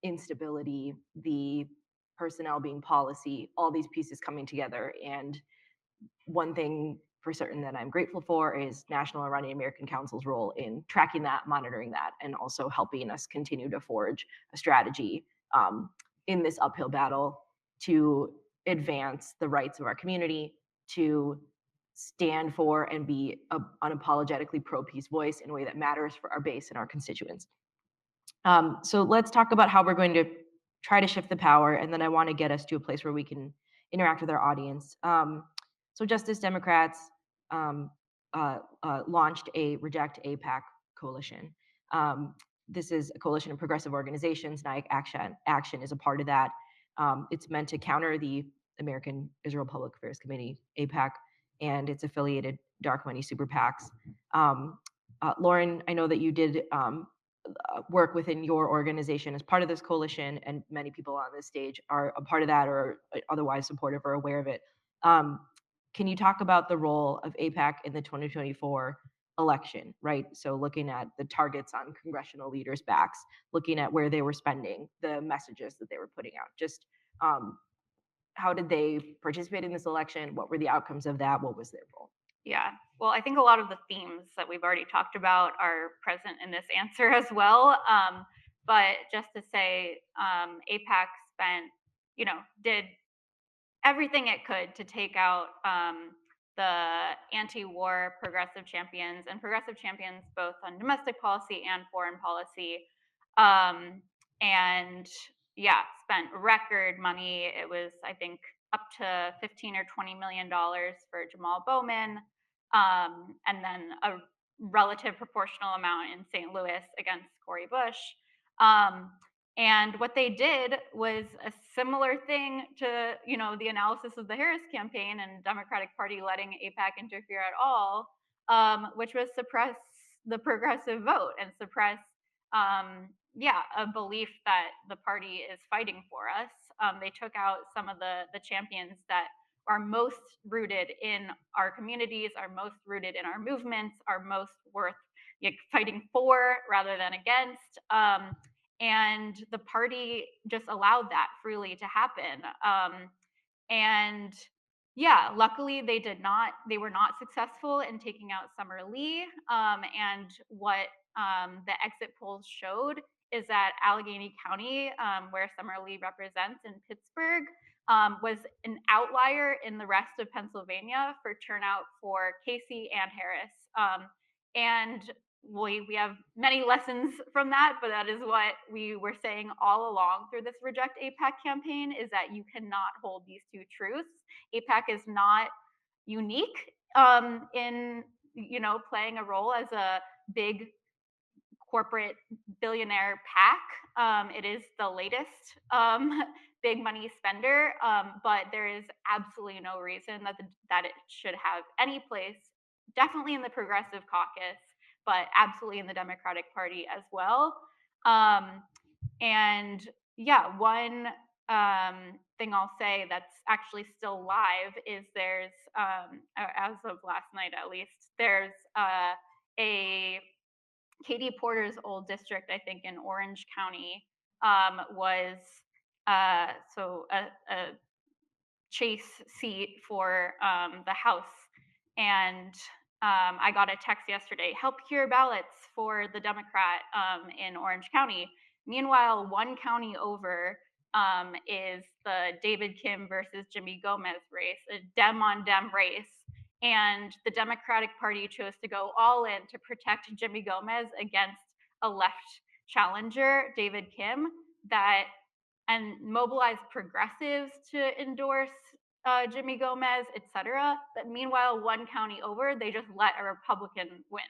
instability, the personnel being policy, all these pieces coming together. And one thing for certain that I'm grateful for is National Iranian American Council's role in tracking that, monitoring that, and also helping us continue to forge a strategy in this uphill battle to advance the rights of our community, to stand for and be an unapologetically pro-peace voice in a way that matters for our base and our constituents. So let's talk about how we're going to try to shift the power, and then I want to get us to a place where we can interact with our audience. So Justice Democrats launched a Reject APAC coalition. This is a coalition of progressive organizations. NIAC Action is a part of that. It's meant to counter the American Israel Public Affairs Committee, APAC, and its affiliated dark money super PACs. Lauren, I know that you did work within your organization as part of this coalition, and many people on this stage are a part of that or otherwise supportive or aware of it. Can you talk about the role of APAC in the 2024 election, right? So looking at the targets on congressional leaders' backs, looking at where they were spending, the messages that they were putting out, just how did they participate in this election? What were the outcomes of that? What was their role? Yeah, well, I think a lot of the themes that we've already talked about are present in this answer as well. But just to say, APAC did everything it could to take out the anti-war progressive champions both on domestic policy and foreign policy. And yeah, spent record money. It was, I think, up to $15 or $20 million for Jamal Bowman, and then a relative proportional amount in St. Louis against Cori Bush. And what they did was a similar thing to, the analysis of the Harris campaign and Democratic Party letting AIPAC interfere at all, which was suppress the progressive vote and suppress, a belief that the party is fighting for us. They took out some of the champions that are most rooted in our communities, are most rooted in our movements, are most worth fighting for rather than against. And the party just allowed that freely to happen. And yeah, luckily they were not successful in taking out Summer Lee. And what the exit polls showed is that Allegheny County, where Summer Lee represents in Pittsburgh, was an outlier in the rest of Pennsylvania for turnout for Casey and Harris. And we have many lessons from that, but that is what we were saying all along through this Reject AIPAC campaign, is that you cannot hold these two truths. AIPAC is not unique in playing a role as a big corporate billionaire PAC. It is the latest big money spender, but there is absolutely no reason that it should have any place, definitely in the Progressive Caucus, but absolutely in the Democratic Party as well. And yeah, one thing I'll say that's actually still live is there's, as of last night at least, there's a Katie Porter's old district, I think in Orange County, was a chase seat for the House. And I got a text yesterday, help cure ballots for the Democrat in Orange County. Meanwhile, one county over is the David Kim versus Jimmy Gomez race, a Dem on Dem race. And the Democratic Party chose to go all in to protect Jimmy Gomez against a left challenger, David Kim, and mobilize progressives to endorse Jimmy Gomez, etc. But meanwhile, one county over, they just let a Republican win.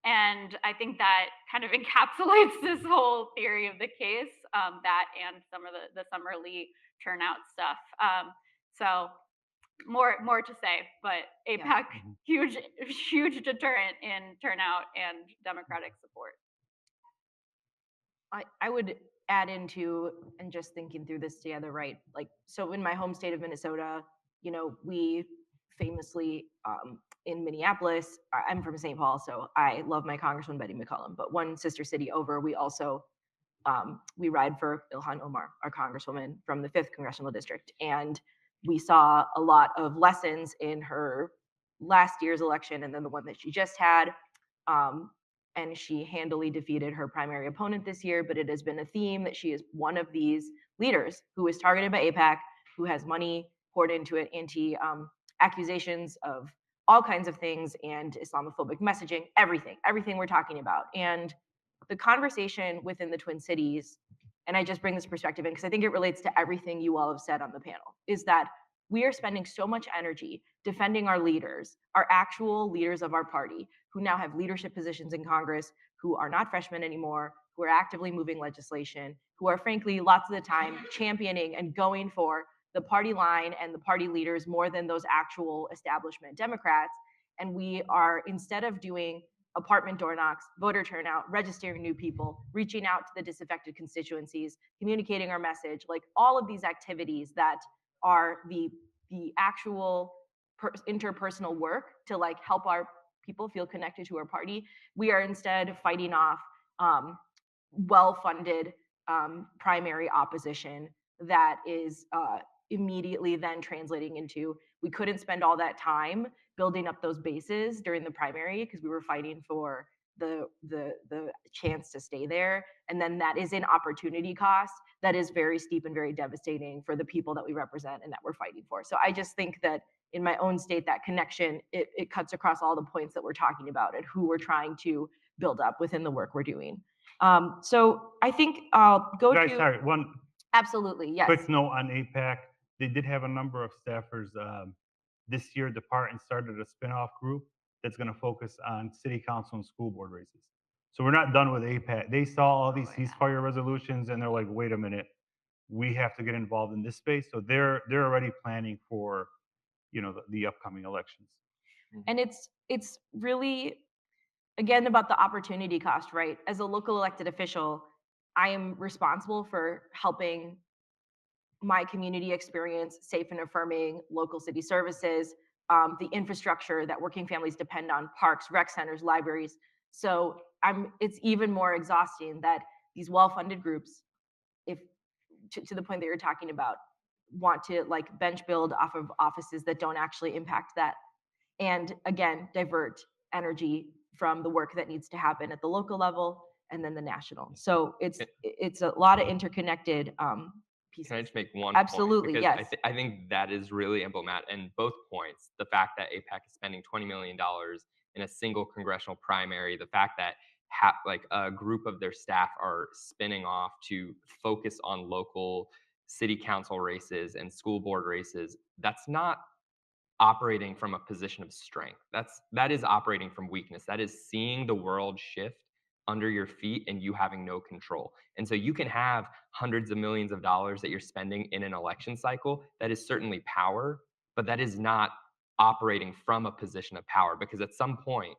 And I think that kind of encapsulates this whole theory of the case, that and some of the Summerlee turnout stuff. So more to say, but APAC, huge deterrent in turnout and Democratic support. I would add into, and just thinking through this together, right? Like, so in my home state of Minnesota, you know, we famously in Minneapolis, I'm from St. Paul, so I love my Congresswoman Betty McCollum, but one sister city over, we also we ride for Ilhan Omar, our Congresswoman from the 5th Congressional District, and we saw a lot of lessons in her last year's election and then the one that she just had. And she handily defeated her primary opponent this year, but it has been a theme that she is one of these leaders who is targeted by APAC, who has money poured into it, anti accusations of all kinds of things and Islamophobic messaging, everything we're talking about. And the conversation within the Twin Cities, and I just bring this perspective in because I think it relates to everything you all have said on the panel, is that we are spending so much energy defending our leaders, our actual leaders of our party, who now have leadership positions in Congress, who are not freshmen anymore, who are actively moving legislation, who are frankly lots of the time championing and going for the party line and the party leaders more than those actual establishment Democrats. And we are, instead of doing apartment door knocks, voter turnout, registering new people, reaching out to the disaffected constituencies, communicating our message, like all of these activities that are the actual interpersonal work to like help our people feel connected to our party. We are instead fighting off well-funded primary opposition that is immediately then translating into, we couldn't spend all that time building up those bases during the primary because we were fighting for the chance to stay there, and then that is an opportunity cost that is very steep and very devastating for the people that we represent and that we're fighting for. So I just think that in my own state, that connection, it cuts across all the points that we're talking about and who we're trying to build up within the work we're doing. So I think I'll go Guys, to sorry, one absolutely, yes. quick note on APAC. They did have a number of staffers this year depart and started a spinoff group that's going to focus on city council and school board races. So we're not done with APAC. They saw all these ceasefire resolutions and they're like, wait a minute, we have to get involved in this space. So they're already planning for, you know, the upcoming elections. And it's really, again, about the opportunity cost, right? As a local elected official, I am responsible for helping my community experience safe and affirming local city services, the infrastructure that working families depend on, parks, rec centers, libraries. So it's even more exhausting that these well-funded groups, if to the point that you're talking about, want to like bench build off of offices that don't actually impact that, and again divert energy from the work that needs to happen at the local level and then the national. So it's a lot of interconnected pieces. Can I just make one Absolutely, point? yes. I think that is really emblematic. And both points, the fact that APAC is spending $20 million in a single congressional primary, the fact that like a group of their staff are spinning off to focus on local city council races and school board races, that's not operating from a position of strength. That is operating from weakness. That is seeing the world shift under your feet and you having no control. And so you can have hundreds of millions of dollars that you're spending in an election cycle. That is certainly power, but that is not operating from a position of power, because at some point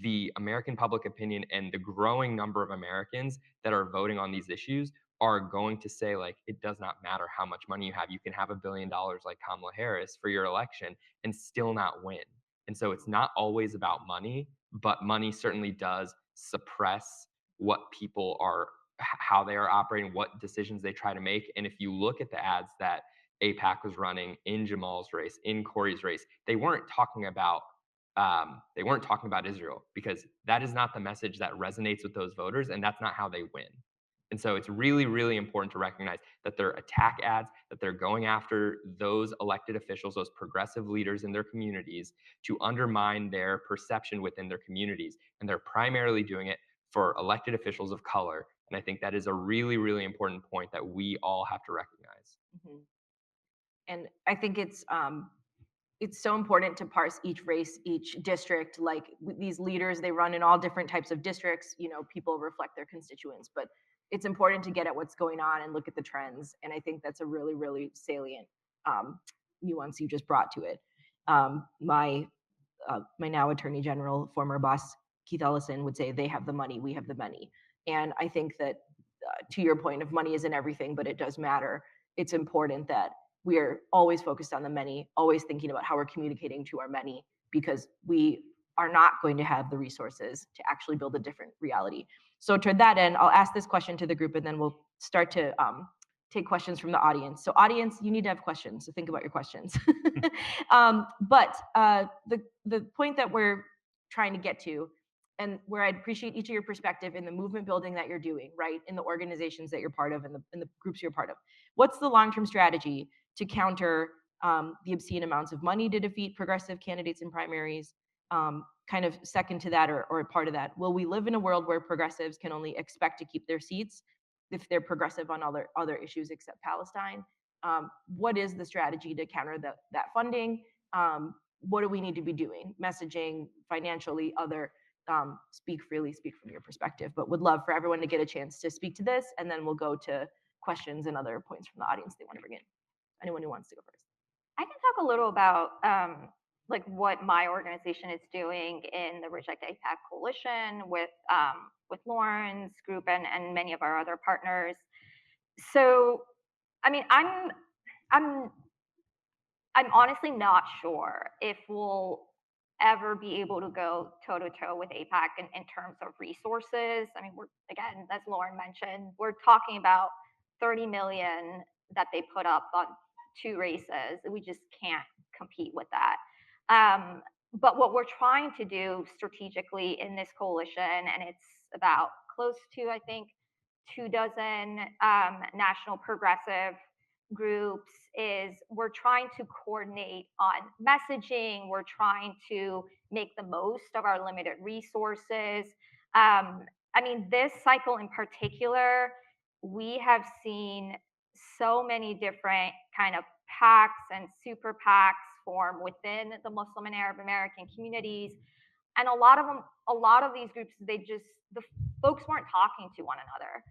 the American public opinion and the growing number of Americans that are voting on these issues are going to say, like, it does not matter how much money you have. You can have $1 billion like Kamala Harris for your election and still not win. And so it's not always about money, but money certainly does suppress what people are, how they are operating, what decisions they try to make. And if you look at the ads that APAC was running in Jamal's race, in Corey's race, they weren't talking about Israel, because that is not the message that resonates with those voters, and that's not how they win. And so it's really, really important to recognize that they're attack ads, that they're going after those elected officials, those progressive leaders in their communities, to undermine their perception within their communities. And they're primarily doing it for elected officials of color. And I think that is a really, really important point that we all have to recognize. Mm-hmm. And I think it's it's so important to parse each race, each district. Like these leaders, they run in all different types of districts. People reflect their constituents, but it's important to get at what's going on and look at the trends. And I think that's a really, really salient nuance you just brought to it. My now Attorney General, former boss Keith Ellison, would say they have the money, we have the many. And I think that to your point of money isn't everything, but it does matter. It's important that we are always focused on the many, always thinking about how we're communicating to our many, because we are not going to have the resources to actually build a different reality. So to that end, I'll ask this question to the group, and then we'll start to take questions from the audience. So audience, you need to have questions, so think about your questions. But the point that we're trying to get to, and where I'd appreciate each of your perspective in the movement building that you're doing, right, in the organizations that you're part of and the groups you're part of. What's the long-term strategy to counter the obscene amounts of money to defeat progressive candidates in primaries? Kind of second to that, or part of that, will we live in a world where progressives can only expect to keep their seats if they're progressive on other issues except Palestine? What is the strategy to counter that funding? What do we need to be doing? Messaging, financially, other. Speak freely, speak from your perspective, but would love for everyone to get a chance to speak to this, and then we'll go to questions and other points from the audience they want to bring in. Anyone who wants to go first. I can talk a little about like what my organization is doing in the Reject APAC coalition with Lauren's group and many of our other partners. So, I mean, I'm honestly not sure if we'll ever be able to go toe to toe with APAC in terms of resources. I mean, we're, again, as Lauren mentioned, we're talking about 30 million that they put up on 2 races. We just can't compete with that. But what we're trying to do strategically in this coalition, and it's about close to, I think, 24 national progressive groups, is we're trying to coordinate on messaging. We're trying to make the most of our limited resources. I mean, this cycle in particular, we have seen so many different kind of PACs and super PACs form within the Muslim and Arab American communities. And a lot of these groups, the folks weren't talking to one another.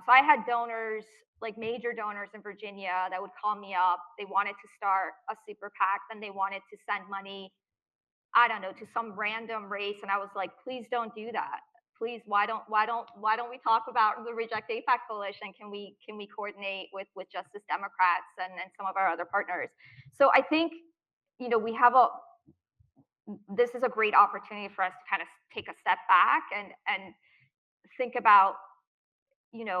So I had donors, like major donors in Virginia, that would call me up. They wanted to start a super PAC, then they wanted to send money, I don't know, to some random race, and I was like, please don't do that. Please, why don't we talk about the Reject APAC coalition? Can we coordinate with Justice Democrats and some of our other partners? So I think, we have this is a great opportunity for us to kind of take a step back and think about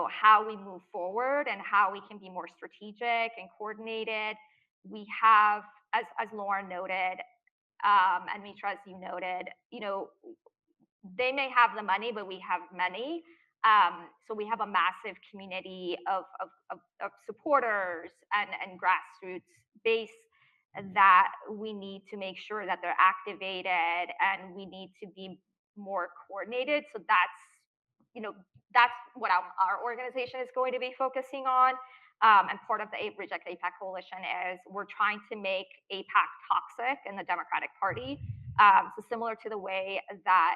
how we move forward and how we can be more strategic and coordinated. We have, as Lauren noted, and Mitra, as you noted, they may have the money, but we have many. So we have a massive community of supporters and grassroots base that we need to make sure that they're activated, and we need to be more coordinated. So that's what our organization is going to be focusing on. And part of the Reject APAC coalition is we're trying to make APAC toxic in the Democratic Party. So similar to the way that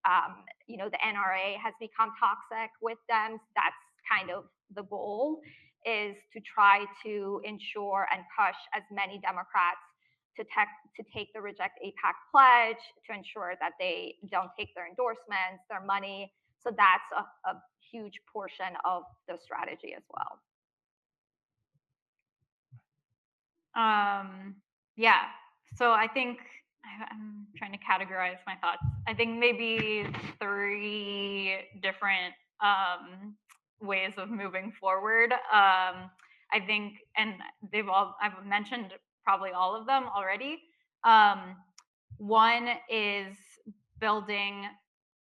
the NRA has become toxic with Dems, that's kind of the goal, is to try to ensure and push as many Democrats to take the Reject APAC pledge, to ensure that they don't take their endorsements, their money. So that's a huge portion of the strategy as well. Yeah. So I think I'm trying to categorize my thoughts. I think maybe 3 different ways of moving forward. I think, and I've mentioned probably all of them already. One is building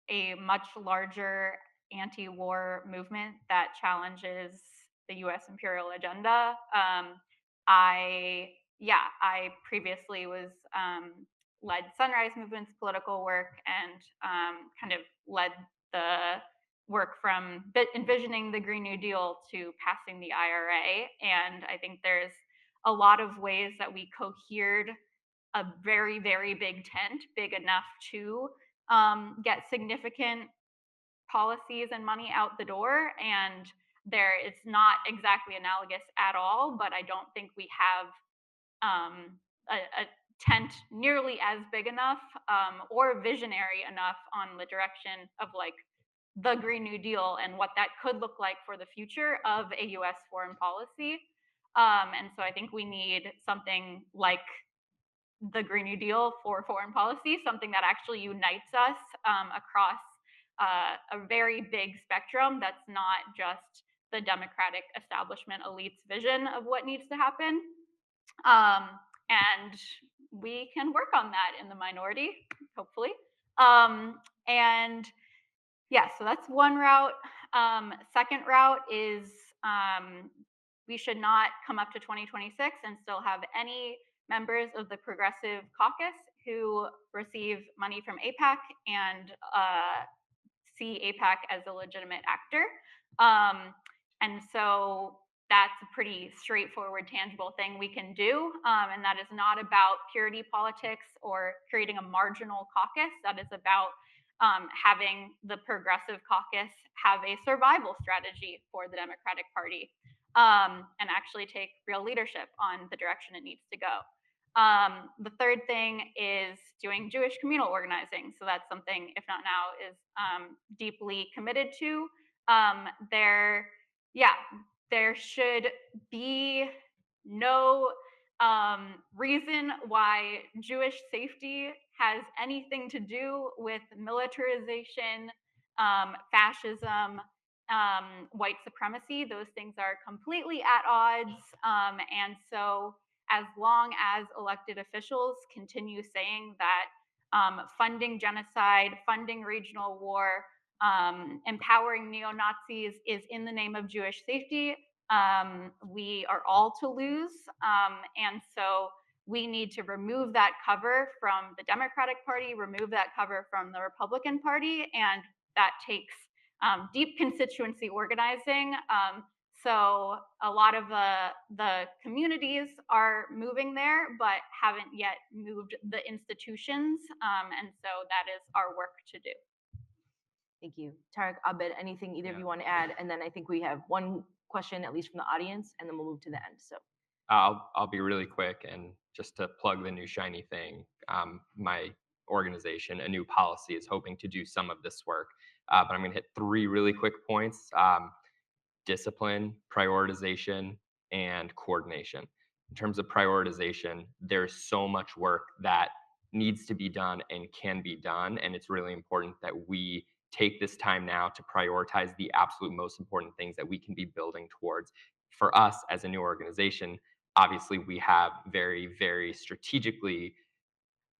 a much larger anti-war movement that challenges the U.S. imperial agenda. I previously was led Sunrise Movement's political work and kind of led the work from envisioning the Green New Deal to passing the IRA. And I think there's a lot of ways that we cohered a very, very big tent, big enough to get significant policies and money out the door. And it's not exactly analogous at all, but I don't think we have a tent nearly as big enough or visionary enough on the direction of like the Green New Deal and what that could look like for the future of a US foreign policy. And so I think we need something like the Green New Deal for foreign policy, something that actually unites us across a very big spectrum that's not just the Democratic establishment elite's vision of what needs to happen. And we can work on that in the minority, hopefully. And yeah, so that's one route. Second route is we should not come up to 2026 and still have any members of the Progressive Caucus who receive money from AIPAC and see AIPAC as a legitimate actor. And so that's a pretty straightforward, tangible thing we can do. And that is not about purity politics or creating a marginal caucus. That is about having the Progressive Caucus have a survival strategy for the Democratic Party and actually take real leadership on the direction it needs to go. The third thing is doing Jewish communal organizing. So that's something IfNotNow is deeply committed to. There should be no reason why Jewish safety has anything to do with militarization, fascism, white supremacy. Those things are completely at odds. And so as long as elected officials continue saying that funding genocide, funding regional war, empowering neo-Nazis is in the name of Jewish safety, we are all to lose. And so we need to remove that cover from the Democratic Party, remove that cover from the Republican Party, and that takes deep constituency organizing. So a lot of the communities are moving there, but haven't yet moved the institutions. And so that is our work to do. Thank you. Tariq, Abed, anything either of you want to add? And then I think we have one question, at least from the audience, and then we'll move to the end. So I'll be really quick, and just to plug the new shiny thing, my organization, A New Policy, is hoping to do some of this work. But I'm going to hit three really quick points. Discipline, prioritization, and coordination. In terms of prioritization, there's so much work that needs to be done and can be done, and it's really important that we take this time now to prioritize the absolute most important things that we can be building towards. For us as a new organization, obviously we have very, very strategically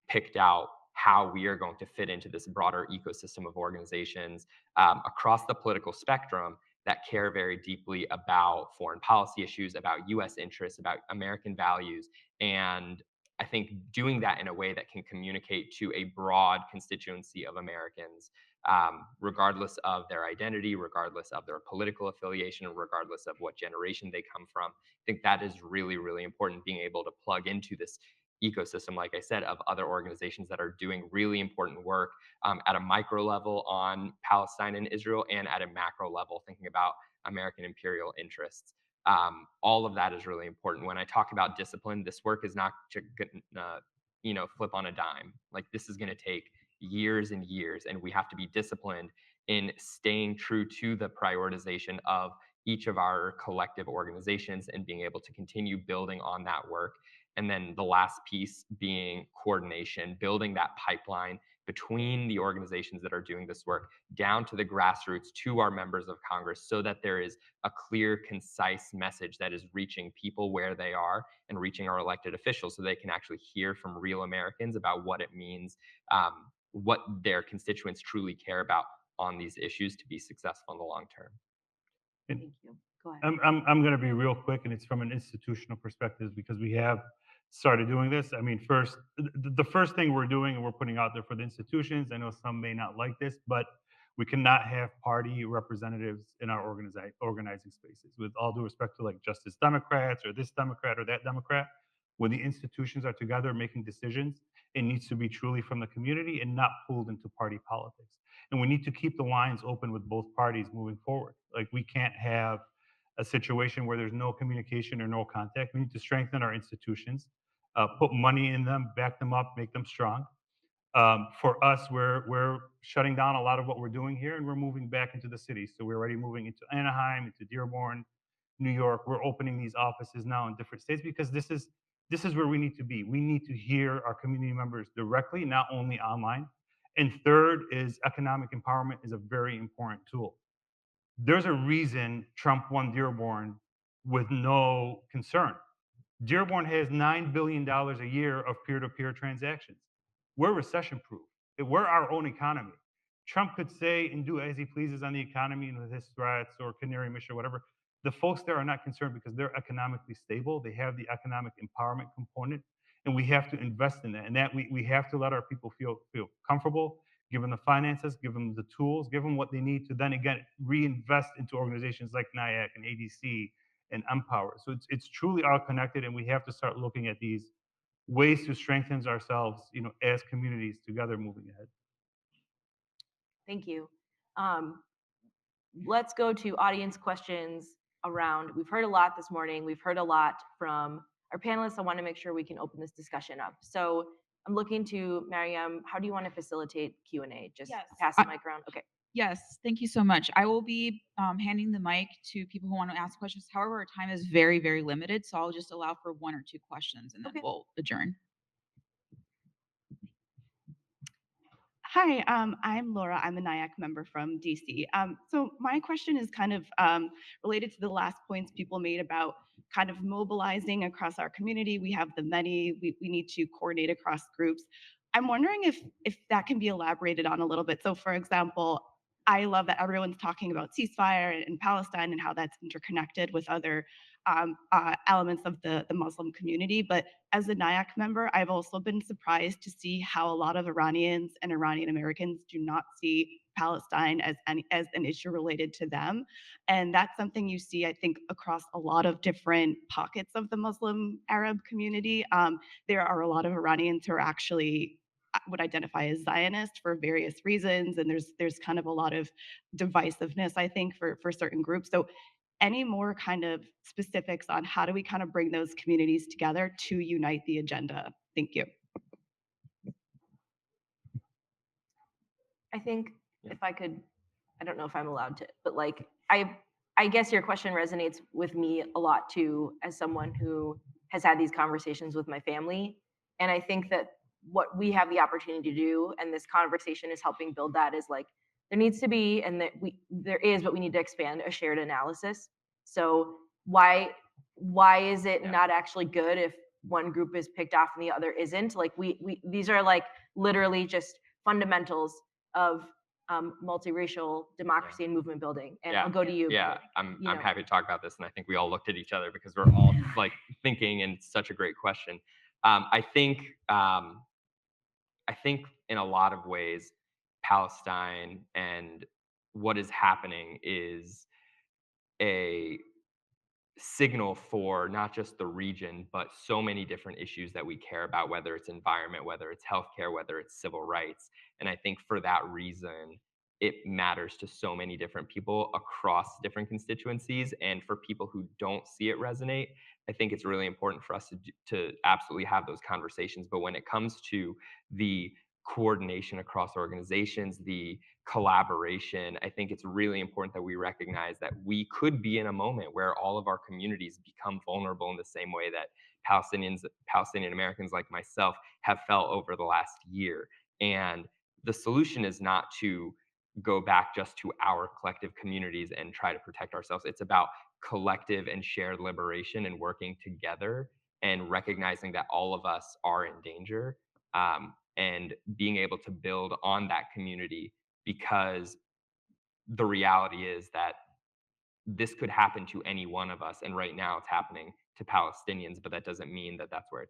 picked out how we are going to fit into this broader ecosystem of organizations across the political spectrum that care very deeply about foreign policy issues, about US interests, about American values. And I think doing that in a way that can communicate to a broad constituency of Americans, regardless of their identity, regardless of their political affiliation, regardless of what generation they come from. I think that is really, really important, being able to plug into this ecosystem, like I said, of other organizations that are doing really important work at a micro level on Palestine and Israel, and at a macro level, thinking about American imperial interests. All of that is really important. When I talk about discipline, this work is not flip on a dime. Like, this is going to take years and years, and we have to be disciplined in staying true to the prioritization of each of our collective organizations and being able to continue building on that work. And then the last piece being coordination, building that pipeline between the organizations that are doing this work down to the grassroots, to our members of Congress, so that there is a clear, concise message that is reaching people where they are and reaching our elected officials, so they can actually hear from real Americans about what it means, what their constituents truly care about on these issues to be successful in the long term. thank you. Go ahead. I'm going to be real quick, and it's from an institutional perspective, because we have started doing this. I mean, the first thing we're doing, and we're putting out there for the institutions, I know some may not like this, but we cannot have party representatives in our organizing spaces. With all due respect to like Justice Democrats or this Democrat or that Democrat, When the institutions are together making decisions, it needs to be truly from the community and not pulled into party politics. And we need to keep the lines open with both parties moving forward. Like, we can't have a situation where there's no communication or no contact. We need to strengthen our institutions, put money in them, back them up, make them strong. For us, we're shutting down a lot of what we're doing here, and we're moving back into the city. So we're already moving into Anaheim, into Dearborn, New York. We're opening these offices now in different states because this is where we need to be. We need to hear our community members directly, not only online. And third is economic empowerment is a very important tool. There's a reason Trump won Dearborn with no concern. Dearborn has $9 billion a year of peer-to-peer transactions. We're recession-proof. We're our own economy. Trump could say and do as he pleases on the economy and with his threats or Canary Mission or whatever. The folks there are not concerned because they're economically stable. They have the economic empowerment component, and we have to invest in that. And that we have to let our people feel comfortable, give them the finances, give them the tools, give them what they need to then again reinvest into organizations like NIAC and ADC and Empower. So it's truly all connected, and we have to start looking at these ways to strengthen ourselves, as communities together moving ahead. Thank you. Let's go to audience questions around. We've heard a lot this morning. We've heard a lot from our panelists. I want to make sure we can open this discussion up. So I'm looking to Mariam. How do you want to facilitate Q&A? Just Yes. pass the mic around. Okay. Yes, thank you so much. I will be handing the mic to people who want to ask questions. However, our time is very, very limited, so I'll just allow for 1 or 2 questions and then Okay. we'll adjourn. Hi, I'm Laura. I'm a NIAC member from DC. So my question is kind of related to the last points people made about kind of mobilizing across our community. We have the many, we need to coordinate across groups. I'm wondering if that can be elaborated on a little bit. So for example, I love that everyone's talking about ceasefire in Palestine and how that's interconnected with other elements of the Muslim community. But as a NIAC member, I've also been surprised to see how a lot of Iranians and Iranian Americans do not see Palestine as an issue related to them. And that's something you see, I think, across a lot of different pockets of the Muslim Arab community. There are a lot of Iranians who are actually would identify as Zionist for various reasons, and there's kind of a lot of divisiveness, I think, for certain groups. So any more kind of specifics on how do we kind of bring those communities together to unite the agenda? Thank you. I think if I could, I don't know if I'm allowed to, but like I guess your question resonates with me a lot too, as someone who has had these conversations with my family. And I think that what we have the opportunity to do, and this conversation is helping build that, is like there needs to be, and that there is, but we need to expand a shared analysis. So why is it not actually good if one group is picked off and the other isn't? Like these are like literally just fundamentals of multiracial democracy and movement building. And I'll go to you. Yeah, I'm know. happy to talk about this, and I think we all looked at each other because we're all like thinking, and it's such a great question. I think in a lot of ways, Palestine and what is happening is a signal for not just the region, but so many different issues that we care about, whether it's environment, whether it's healthcare, whether it's civil rights. And I think for that reason, it matters to so many different people across different constituencies. And for people who don't see it resonate, I think it's really important for us to absolutely have those conversations. But when it comes to the coordination across organizations, the collaboration, I think it's really important that we recognize that we could be in a moment where all of our communities become vulnerable in the same way that Palestinian Americans like myself have felt over the last year. And the solution is not to go back just to our collective communities and try to protect ourselves. It's about collective and shared liberation and working together and recognizing that all of us are in danger, and being able to build on that community, because the reality is that this could happen to any one of us. And right now it's happening to Palestinians, but that doesn't mean that that's where